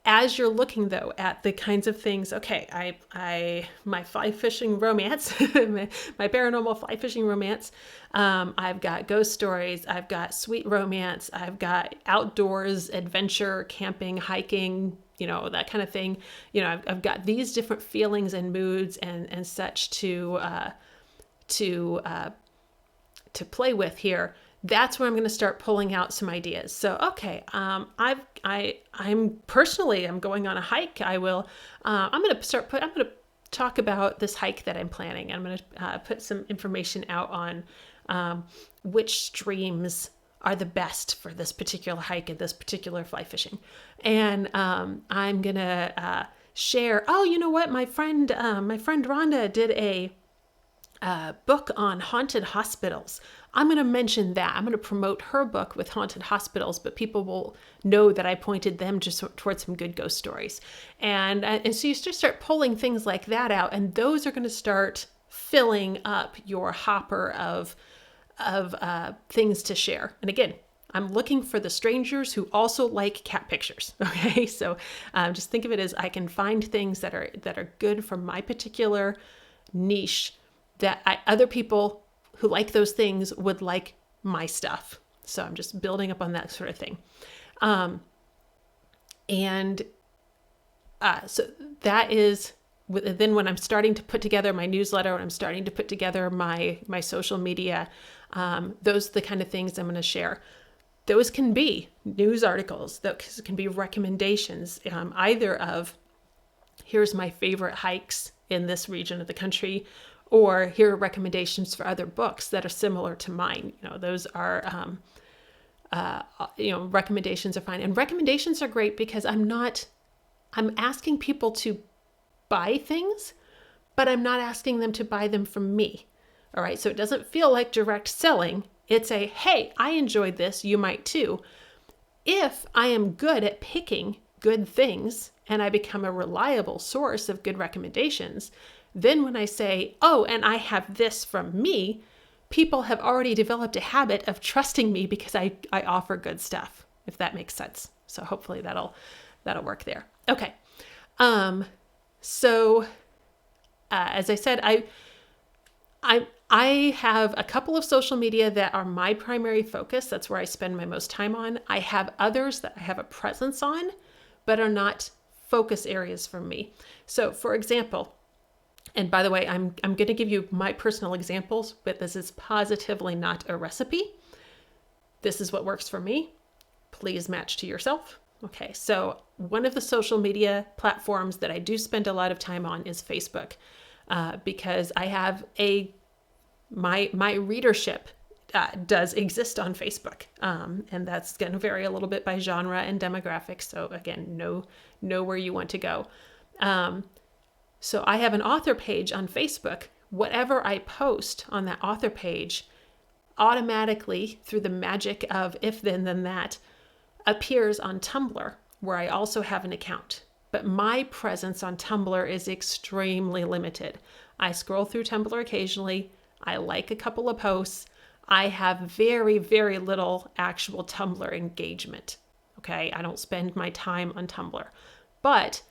as you're looking though at the kinds of things, okay, my fly fishing romance, my paranormal fly fishing romance, I've got ghost stories, I've got sweet romance, I've got outdoors, adventure, camping, hiking, that kind of thing. I've got these different feelings and moods and such to play with here. That's where I'm going to start pulling out some ideas. So, okay, I'm going on a hike. I'm going to talk about this hike that I'm planning. I'm going to put some information out on which streams are the best for this particular hike and this particular fly fishing. And I'm going to share, you know what? My friend Rhonda did a book on haunted hospitals. I'm going to mention that. I'm going to promote her book with haunted hospitals, but people will know that I pointed them towards some good ghost stories. And so you just start pulling things like that out, and those are going to start filling up your hopper of things to share. And again, I'm looking for the strangers who also like cat pictures. Okay, so just think of it as I can find things that are good for my particular niche that other people who like those things would like my stuff. So I'm just building up on that sort of thing. And So that is, then when I'm starting to put together my newsletter, when I'm starting to put together my social media, those are the kind of things I'm going to share. Those can be news articles, those can be recommendations, either of here's my favorite hikes in this region of the country, or here are recommendations for other books that are similar to mine. Those are, recommendations are fine. And recommendations are great because I'm asking people to buy things, but I'm not asking them to buy them from me. All right. So it doesn't feel like direct selling. It's a, hey, I enjoyed this. You might too. If I am good at picking good things and I become a reliable source of good recommendations, then when I say, oh, and I have this from me, people have already developed a habit of trusting me because I offer good stuff, if that makes sense. So hopefully that'll work there. Okay. So as I said, I have a couple of social media that are my primary focus. That's where I spend my most time on. I have others that I have a presence on, but are not focus areas for me. So for example, and by the way, I'm going to give you my personal examples, but this is positively not a recipe. This is what works for me. Please match to yourself. Okay, so one of the social media platforms that I do spend a lot of time on is Facebook, because I have my readership does exist on Facebook, and that's going to vary a little bit by genre and demographics. So again, know where you want to go. So I have an author page on Facebook. Whatever I post on that author page automatically, through the magic of if then that, appears on Tumblr, where I also have an account. But my presence on Tumblr is extremely limited. I scroll through Tumblr occasionally. I like a couple of posts. I have very, very little actual Tumblr engagement. Okay, I don't spend my time on Tumblr. But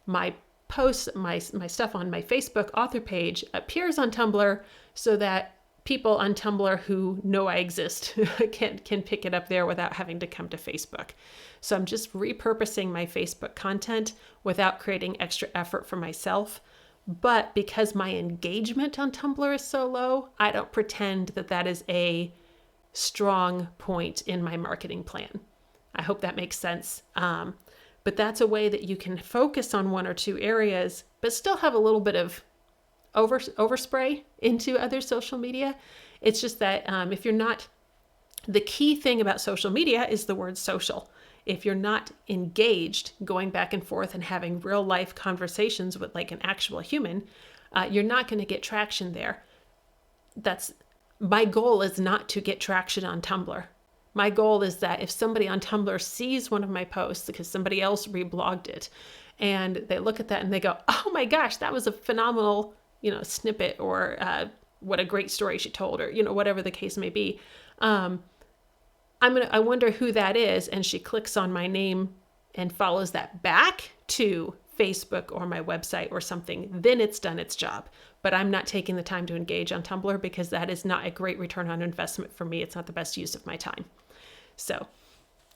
my posts, my stuff on my Facebook author page appears on Tumblr so that people on Tumblr who know I exist can pick it up there without having to come to Facebook. So I'm just repurposing my Facebook content without creating extra effort for myself. But because my engagement on Tumblr is so low, I don't pretend that is a strong point in my marketing plan. I hope that makes sense. But that's a way that you can focus on one or two areas, but still have a little bit of overspray into other social media. It's just that if you're not, the key thing about social media is the word social. If you're not engaged, going back and forth and having real life conversations with like an actual human, you're not going to get traction there. My goal is not to get traction on Tumblr. My goal is that if somebody on Tumblr sees one of my posts because somebody else reblogged it, and they look at that and they go, oh my gosh, that was a phenomenal, snippet, or what a great story she told, or, whatever the case may be. I wonder who that is. And she clicks on my name and follows that back to Facebook or my website or something. Then it's done its job. But I'm not taking the time to engage on Tumblr because that is not a great return on investment for me. It's not the best use of my time. So,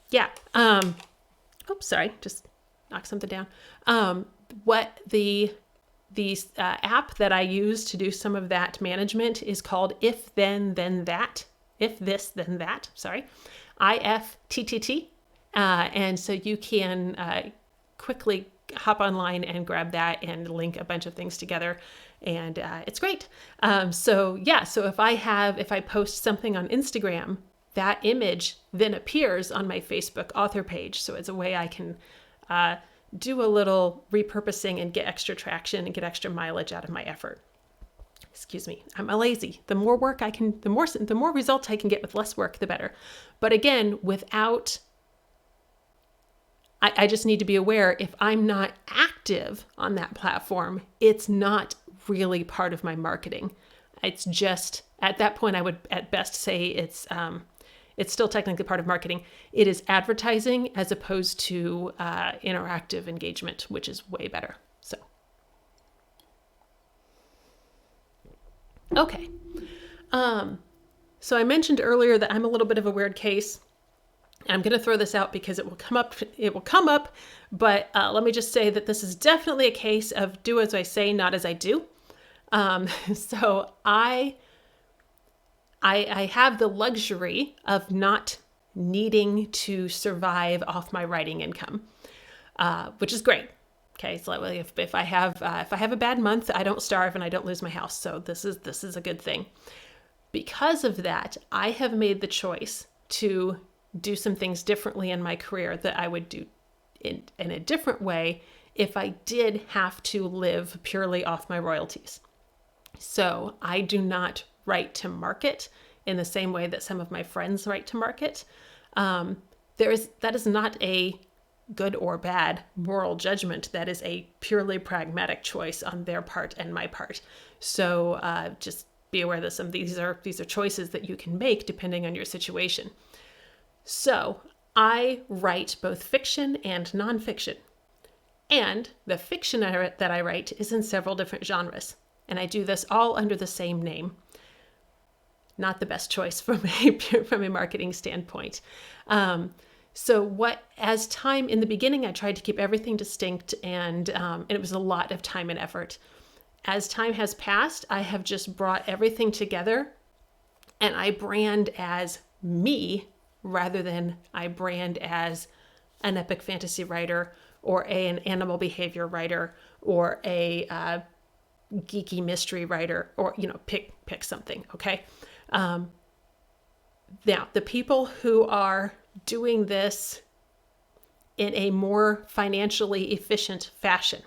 yeah. Oops, sorry, just knocked something down. What the app that I use to do some of that management is called If Then That. If This Then That. Sorry, IFTTT. And so you can quickly hop online and grab that and link a bunch of things together. And it's great. So if I post something on Instagram, that image then appears on my Facebook author page. So it's a way I can do a little repurposing and get extra traction and get extra mileage out of my effort. Excuse me, I'm a lazy. The more work I can, the more results I can get with less work, the better. But again, I just need to be aware if I'm not active on that platform, it's not really part of my marketing. It's just, at that point, I would at best say it's still technically part of marketing. It is advertising as opposed to interactive engagement, which is way better. So, okay. So I mentioned earlier that I'm a little bit of a weird case. And I'm going to throw this out because it will come up. But let me just say that this is definitely a case of do as I say, not as I do. So I have the luxury of not needing to survive off my writing income, which is great. Okay, so if I have a bad month, I don't starve and I don't lose my house. So this is a good thing. Because of that, I have made the choice to do some things differently in my career that I would do in a different way if I did have to live purely off my royalties. So I do not write to market in the same way that some of my friends write to market. That is not a good or bad moral judgment. That is a purely pragmatic choice on their part and my part. So just be aware that some of these are choices that you can make depending on your situation. So I write both fiction and nonfiction. And the fiction that I write is in several different genres. And I do this all under the same name. Not the best choice from a marketing standpoint. As time in the beginning, I tried to keep everything distinct, and it was a lot of time and effort. As time has passed, I have just brought everything together, and I brand as me rather than I brand as an epic fantasy writer or an animal behavior writer or a geeky mystery writer, or pick something. Okay. Now the people who are doing this in a more financially efficient fashion,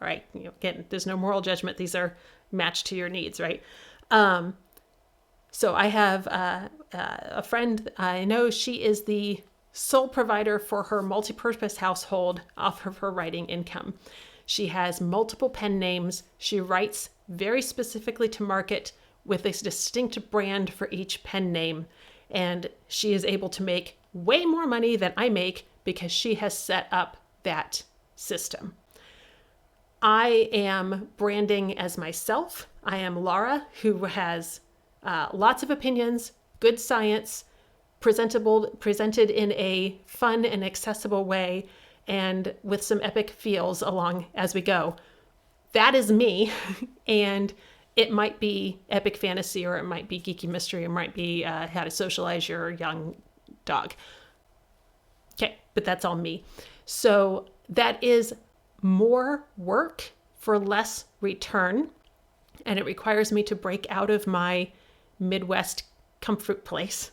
right? Again, there's no moral judgment. These are matched to your needs, right? So I have a friend I know. She is the sole provider for her multi-purpose household off of her writing income. She has multiple pen names. She writes very specifically to market with a distinct brand for each pen name. And she is able to make way more money than I make because she has set up that system. I am branding as myself. I am Laura, who has lots of opinions, good science, presented in a fun and accessible way, and with some epic feels along as we go. That is me, and it might be epic fantasy, or it might be geeky mystery, or it might be how to socialize your young dog. Okay, but that's all me. So that is more work for less return, and it requires me to break out of my Midwest comfort place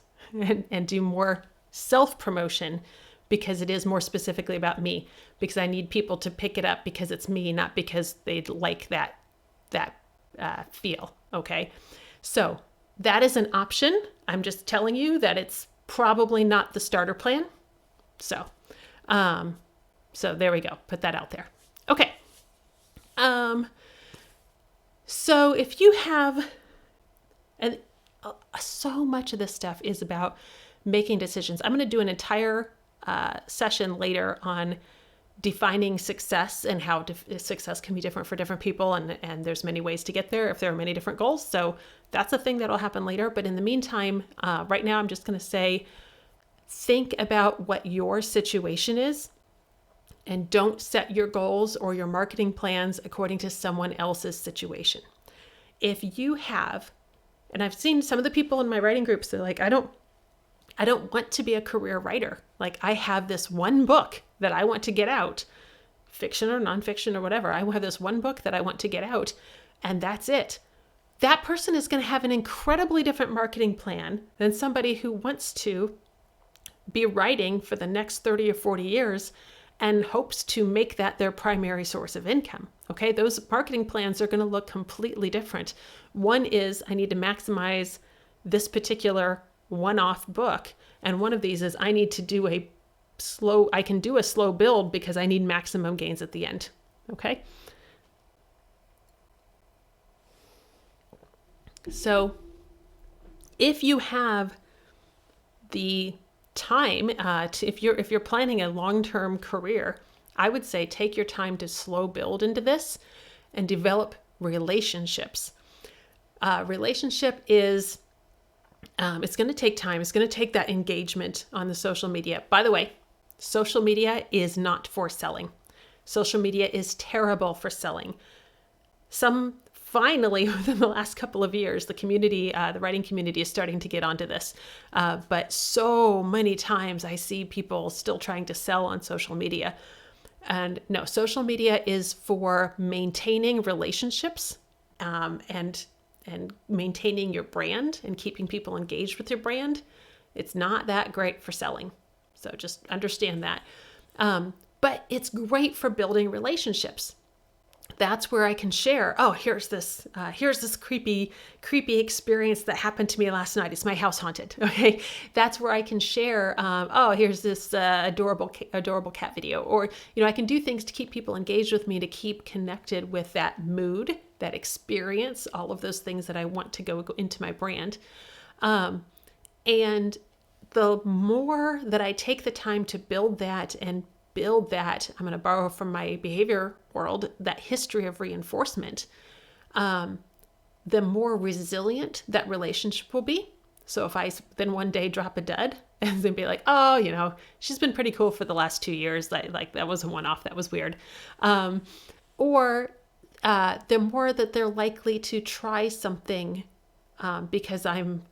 and do more self-promotion, because it is more specifically about me, because I need people to pick it up because it's me, not because they'd like that feel. Okay. So that is an option. I'm just telling you that it's probably not the starter plan. So there we go. Put that out there. Okay. So if you have, and so much of this stuff is about making decisions. I'm going to do an entire session later on defining success and how success can be different for different people. And there's many ways to get there if there are many different goals. So that's a thing that'll happen later. But in the meantime, right now, I'm just going to say, think about what your situation is, and don't set your goals or your marketing plans according to someone else's situation. If you have, and I've seen some of the people in my writing groups, they're like, I don't want to be a career writer. Like, I have this one book that I want to get out, fiction or nonfiction or whatever. I have this one book that I want to get out, and that's it. That person is going to have an incredibly different marketing plan than somebody who wants to be writing for the next 30 or 40 years and hopes to make that their primary source of income. Okay, those marketing plans are going to look completely different. One is, I need to maximize this particular one-off book. And one of these is, I need to do a slow build because I need maximum gains at the end. Okay. So if you have the time if you're planning a long-term career, I would say take your time to slow build into this and develop relationships. Relationship is It's going to take time. It's going to take that engagement on the social media. By the way, social media is not for selling. Social media is terrible for selling. Finally, within the last couple of years, the community, the writing community is starting to get onto this. But so many times I see people still trying to sell on social media. And no, social media is for maintaining relationships, and maintaining your brand and keeping people engaged with your brand. It's not that great for selling. So just understand that. But it's great for building relationships. That's where I can share, oh, here's this creepy experience that happened to me last night. It's my house haunted. Okay. That's where I can share, oh, here's this adorable cat video. Or, I can do things to keep people engaged with me, to keep connected with that mood, that experience, all of those things that I want to go into my brand. And the more that I take the time to build that, I'm going to borrow from my behavior world, that history of reinforcement, the more resilient that relationship will be. So if I then one day drop a dud and then be like, oh, she's been pretty cool for the last 2 years. Like that was a one-off. That was weird. Or the more that they're likely to try something, because I'm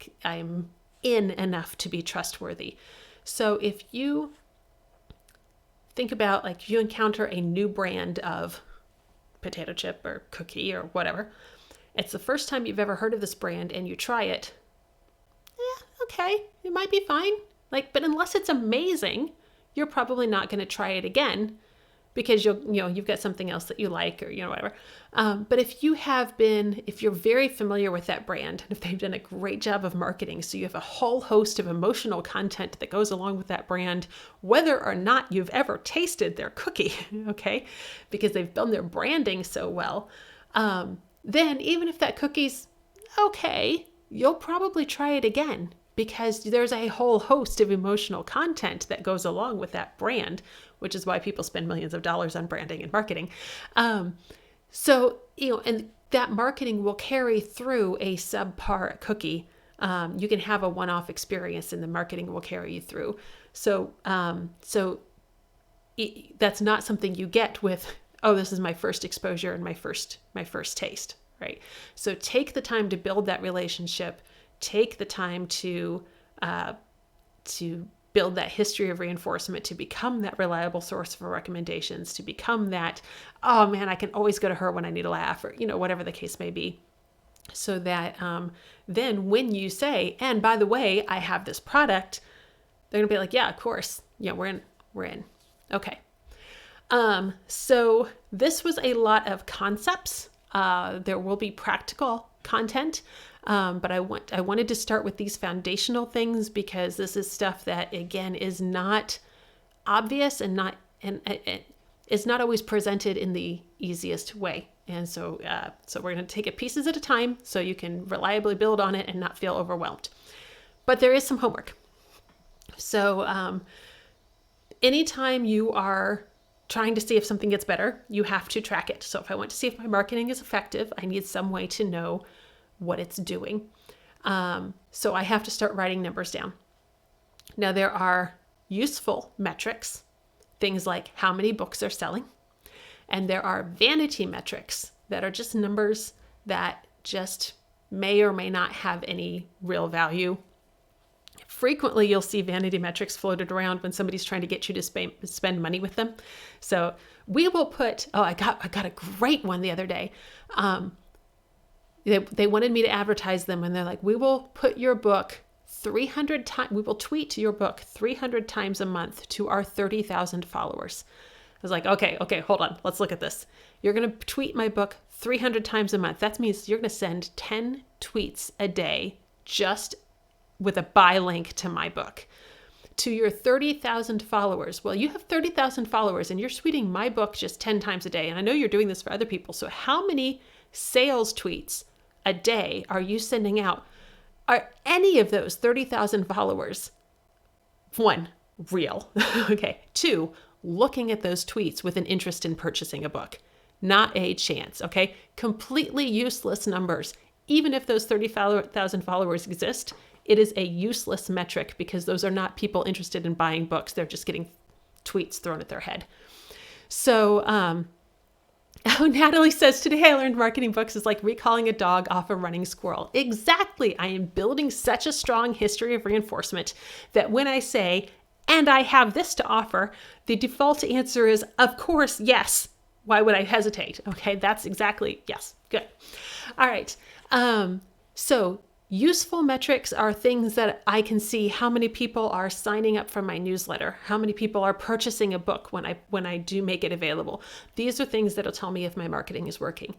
in enough to be trustworthy. So if you think about, like, you encounter a new brand of potato chip or cookie or whatever. It's the first time you've ever heard of this brand and you try it. Okay, it might be fine. But unless it's amazing, you're probably not going to try it again, because you've got something else that you like, or, whatever. But if you're very familiar with that brand, and if they've done a great job of marketing, so you have a whole host of emotional content that goes along with that brand, whether or not you've ever tasted their cookie, okay, because they've done their branding so well, then even if that cookie's okay, you'll probably try it again, because there's a whole host of emotional content that goes along with that brand, which is why people spend millions of dollars on branding and marketing. So, and that marketing will carry through a subpar cookie. You can have a one-off experience and the marketing will carry you through. So that's not something you get with, oh, this is my first exposure and my first taste, right? So take the time to build that relationship. Take the time to build that history of reinforcement, to become that reliable source for recommendations, to become that, oh man, I can always go to her when I need a laugh, or, whatever the case may be. So that then when you say, and by the way, I have this product, they're going to be like, yeah, of course. Yeah, we're in. Okay. So this was a lot of concepts. There will be practical content. But I wanted to start with these foundational things, because this is stuff that, again, is not obvious and is not always presented in the easiest way. And so we're going to take it pieces at a time so you can reliably build on it and not feel overwhelmed. But there is some homework. So anytime you are trying to see if something gets better, you have to track it. So if I want to see if my marketing is effective, I need some way to know what it's doing. So I have to start writing numbers down. Now, there are useful metrics, things like how many books are selling. And there are vanity metrics that are just numbers that just may or may not have any real value. Frequently, you'll see vanity metrics floated around when somebody's trying to get you to spend money with them. So we will put, I got a great one the other day. They wanted me to advertise them, and they're like, we will put your book 300 times, we will tweet your book 300 times a month to our 30,000 followers. I was like, okay, hold on. Let's look at this. You're going to tweet my book 300 times a month. That means you're going to send 10 tweets a day just with a buy link to my book to your 30,000 followers. Well, you have 30,000 followers and you're tweeting my book just 10 times a day. And I know you're doing this for other people. So how many sales tweets a day are you sending out? Are any of those 30,000 followers, one, real? Okay. Two, looking at those tweets with an interest in purchasing a book? Not a chance. Okay. Completely useless numbers. Even if those 30,000 followers exist, it is a useless metric because those are not people interested in buying books. They're just getting tweets thrown at their head. So, Natalie says, today I learned marketing books is like recalling a dog off a running squirrel. Exactly. I am building such a strong history of reinforcement that when I say, and I have this to offer, the default answer is, of course, yes. Why would I hesitate? Okay, that's exactly, yes, good. All right. So useful metrics are things that I can see how many people are signing up for my newsletter, how many people are purchasing a book when I do make it available. These are things that'll tell me if my marketing is working.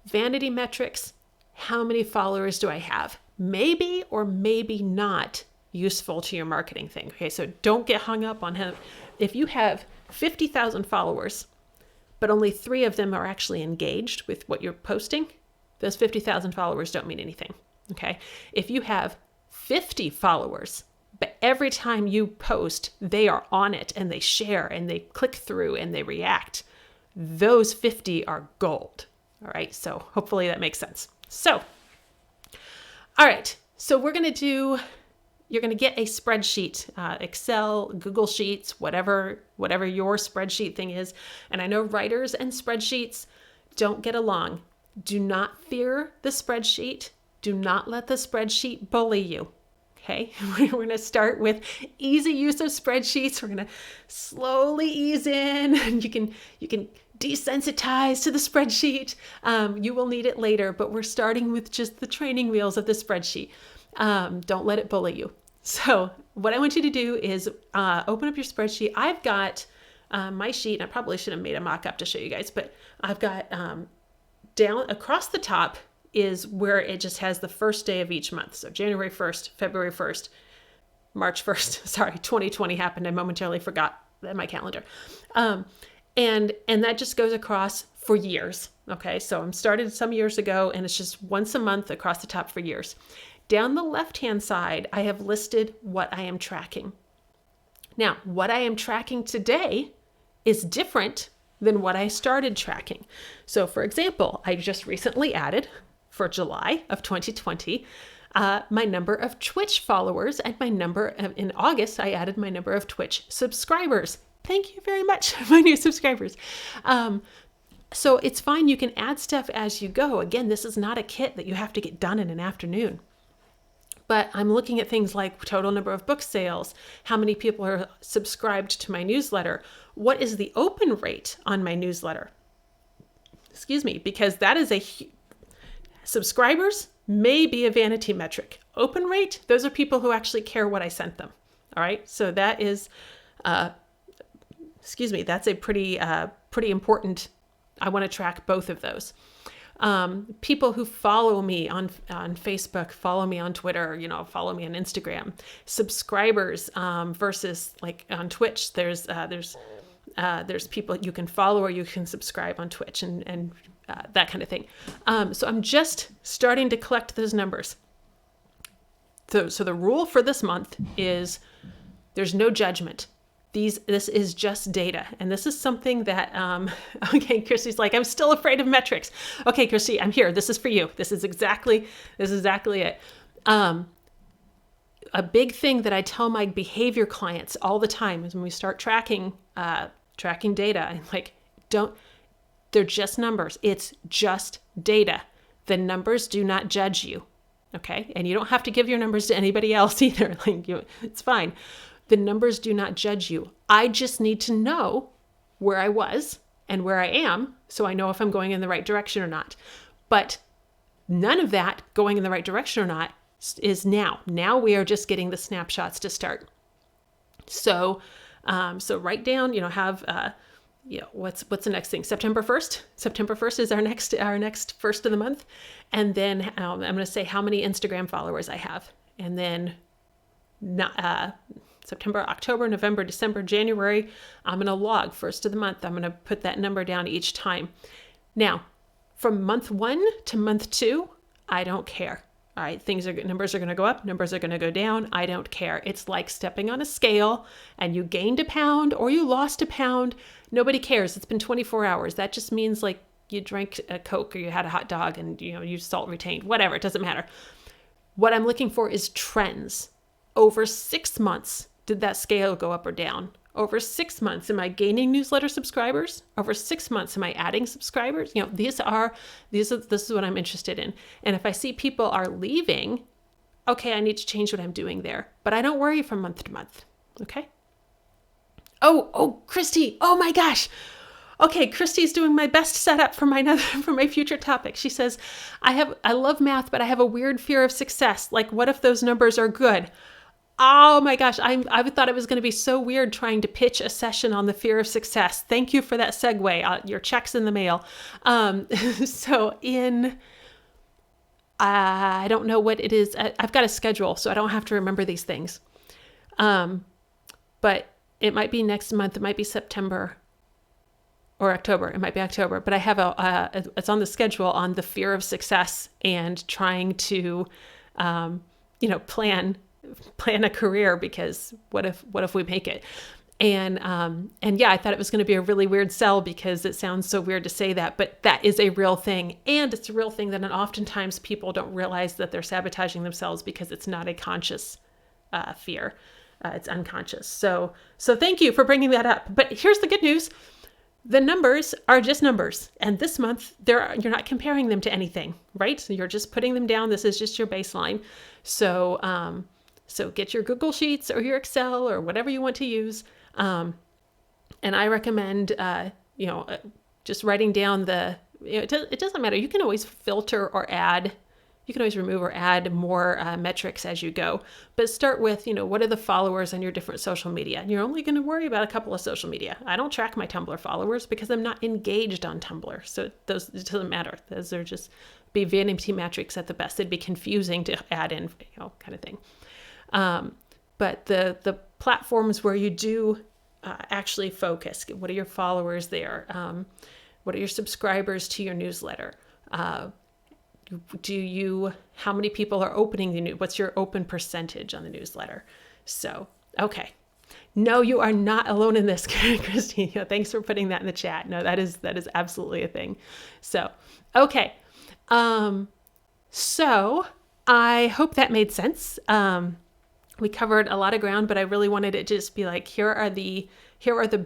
Vanity metrics, how many followers do I have? Maybe or maybe not useful to your marketing thing. Okay, so don't get hung up on how, if you have 50,000 followers, but only 3 of them are actually engaged with what you're posting, those 50,000 followers don't mean anything. Okay. If you have 50 followers, but every time you post, they are on it and they share and they click through and they react, those 50 are gold. All right. So hopefully that makes sense. So, all right. So you're going to get a spreadsheet, Excel, Google Sheets, whatever your spreadsheet thing is. And I know writers and spreadsheets don't get along. Do not fear the spreadsheet. Do not let the spreadsheet bully you. Okay, we're going to start with easy use of spreadsheets. We're going to slowly ease in, and you can desensitize to the spreadsheet. You will need it later, but we're starting with just the training wheels of the spreadsheet. Don't let it bully you. So what I want you to do is open up your spreadsheet. I've got my sheet, and I probably should have made a mock-up to show you guys, but I've got down across the top is where it just has the first day of each month. So January 1st, February 1st, March 1st. Sorry, 2020 happened. I momentarily forgot my calendar. And that just goes across for years. Okay, so I'm started some years ago, and it's just once a month across the top for years. Down the left-hand side, I have listed what I am tracking. Now, what I am tracking today is different than what I started tracking. So for example, I just recently added, for July of 2020, my number of Twitch followers and in August, I added my number of Twitch subscribers. Thank you very much, my new subscribers. So it's fine. You can add stuff as you go. Again, this is not a kit that you have to get done in an afternoon. But I'm looking at things like total number of book sales, how many people are subscribed to my newsletter, what is the open rate on my newsletter? Excuse me, because that is subscribers may be a vanity metric. Open rate, those are people who actually care what I sent them. All right, so that is, that's a pretty important. I want to track both of those. People who follow me on Facebook, follow me on Twitter, follow me on Instagram. Subscribers versus like on Twitch, there's people you can follow or you can subscribe on Twitch and that kind of thing. So I'm just starting to collect those numbers. So the rule for this month is there's no judgment. This is just data. And this is something that, okay, Christy's like, I'm still afraid of metrics. Okay, Christy, I'm here. This is for you. This is exactly it. A big thing that I tell my behavior clients all the time is when we start tracking data, I'm like, they're just numbers. It's just data. The numbers do not judge you. Okay. And you don't have to give your numbers to anybody else either. It's fine. The numbers do not judge you. I just need to know where I was and where I am so I know if I'm going in the right direction or not. But none of that going in the right direction or not is now. Now we are just getting the snapshots to start. So write down, what's the next thing? September 1st. September 1st is our next first of the month. And then I'm going to say how many Instagram followers I have. And then September, October, November, December, January, I'm going to log first of the month. I'm going to put that number down each time. Now, from month 1 to month 2, I don't care. All right, numbers are going to go up, numbers are going to go down. I don't care. It's like stepping on a scale and you gained a pound or you lost a pound. Nobody cares. It's been 24 hours. That just means like you drank a Coke or you had a hot dog and you salt retained, whatever. It doesn't matter. What I'm looking for is trends. Over 6 months, did that scale go up or down? Over 6 months, am I gaining newsletter subscribers? Over 6 months, am I adding subscribers? This is what I'm interested in. And if I see people are leaving, okay, I need to change what I'm doing there. But I don't worry from month to month. Okay. Oh, Christy. Oh my gosh. Okay, Christy's doing my best setup for my future topic. She says, I love math, but I have a weird fear of success. Like, what if those numbers are good? Oh my gosh, I thought it was going to be so weird trying to pitch a session on the fear of success. Thank you for that segue. Your check's in the mail. I don't know what it is. I've got a schedule, so I don't have to remember these things. But it might be next month. It might be September or October. It might be October. But I have it's on the schedule on the fear of success and trying to, plan a career, because what if we make it? And yeah, I thought it was going to be a really weird sell because it sounds so weird to say that, but that is a real thing. And it's a real thing that oftentimes people don't realize that they're sabotaging themselves because it's not a conscious fear. It's unconscious. So thank you for bringing that up. But here's the good news. The numbers are just numbers. And this month, you're not comparing them to anything, right? So you're just putting them down. This is just your baseline. So get your Google Sheets or your Excel or whatever you want to use. And I recommend, just writing down it doesn't matter. You can always filter or add. You can always remove or add more metrics as you go. But start with, what are the followers on your different social media? And you're only going to worry about a couple of social media. I don't track my Tumblr followers because I'm not engaged on Tumblr. So it doesn't matter. Those are just be vanity metrics at the best. It'd be confusing to add in, kind of thing. But the platforms where you do actually focus, what are your followers there? What are your subscribers to your newsletter? How many people are opening what's your open percentage on the newsletter? So, okay. No, you are not alone in this, Christine. Thanks for putting that in the chat. No, that is absolutely a thing. So, okay. So I hope that made sense. We covered a lot of ground, but I really wanted it to just be like, here are the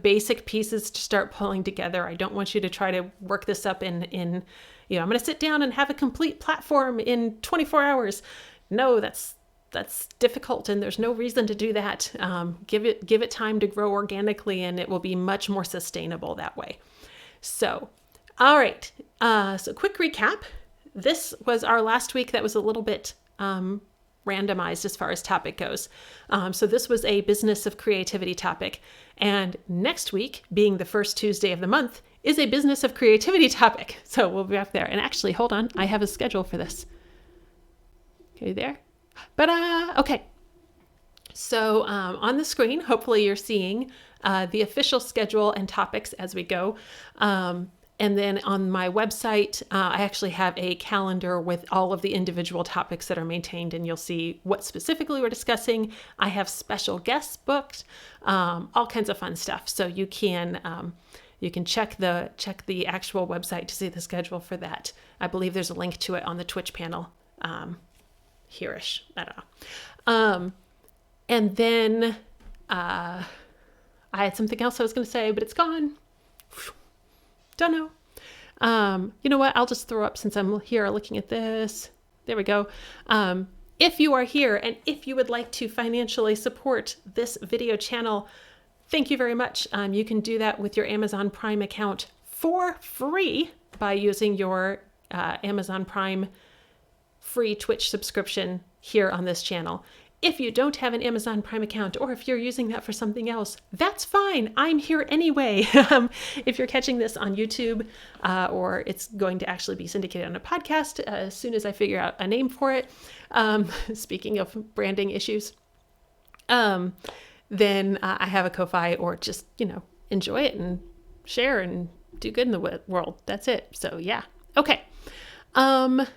basic pieces to start pulling together. I don't want you to try to work this up in I'm going to sit down and have a complete platform in 24 hours. No, that's difficult, and there's no reason to do that. Give it time to grow organically, and it will be much more sustainable that way. So, all right. So quick recap. This was our last week. That was a little bit randomized as far as topic goes. So this was a business of creativity topic. And next week, being the first Tuesday of the month, is a business of creativity topic. So we'll be back there. And actually, hold on. I have a schedule for this. Okay, there. But okay. So on the screen, hopefully you're seeing the official schedule and topics as we go. And then on my website, I actually have a calendar with all of the individual topics that are maintained, and you'll see what specifically we're discussing. I have special guests booked, all kinds of fun stuff. So you can check the actual website to see the schedule for that. I believe there's a link to it on the Twitch panel, here-ish. I don't know. And then I had something else I was going to say, but it's gone. Don't know. You know what? I'll just throw up since I'm here looking at this. There we go. If you are here and if you would like to financially support this video channel, thank you very much. You can do that with your Amazon Prime account for free by using your Amazon Prime free Twitch subscription here on this channel. If you don't have an Amazon Prime account, or if you're using that for something else, that's fine. I'm here anyway. If you're catching this on YouTube, or it's going to actually be syndicated on a podcast as soon as I figure out a name for it, speaking of branding issues, then I have a Ko-Fi, or just, enjoy it and share and do good in the world. That's it. So yeah. Okay. I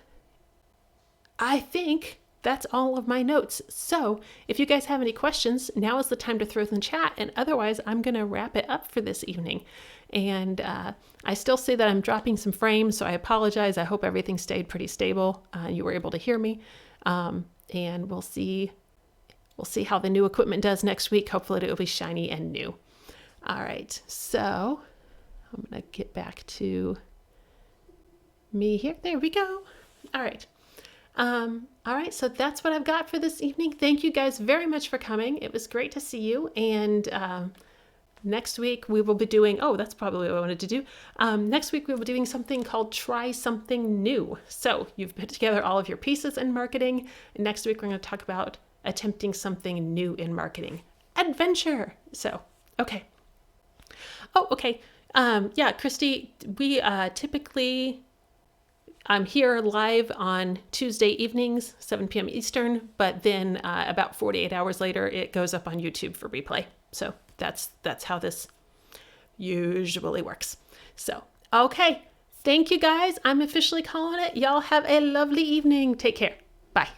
think that's all of my notes. So if you guys have any questions, now is the time to throw them in the chat. And otherwise, I'm going to wrap it up for this evening. And I still see that I'm dropping some frames, so I apologize. I hope everything stayed pretty stable. You were able to hear me. and we'll see how the new equipment does next week. Hopefully it will be shiny and new. All right, so I'm going to get back to me here. There we go. All right. All right, so that's what I've got for this evening. Thank you guys very much for coming. It was great to see you. And next week we will be doing, that's probably what I wanted to do. Next week we will be doing something called Try Something New. So you've put together all of your pieces in marketing. And next week we're going to talk about attempting something new in marketing. Adventure. So, okay. Oh, okay. Yeah, Christy, we typically... I'm here live on Tuesday evenings, 7 p.m. Eastern, but then about 48 hours later, it goes up on YouTube for replay. So that's how this usually works. So, okay. Thank you guys. I'm officially calling it. Y'all have a lovely evening. Take care. Bye.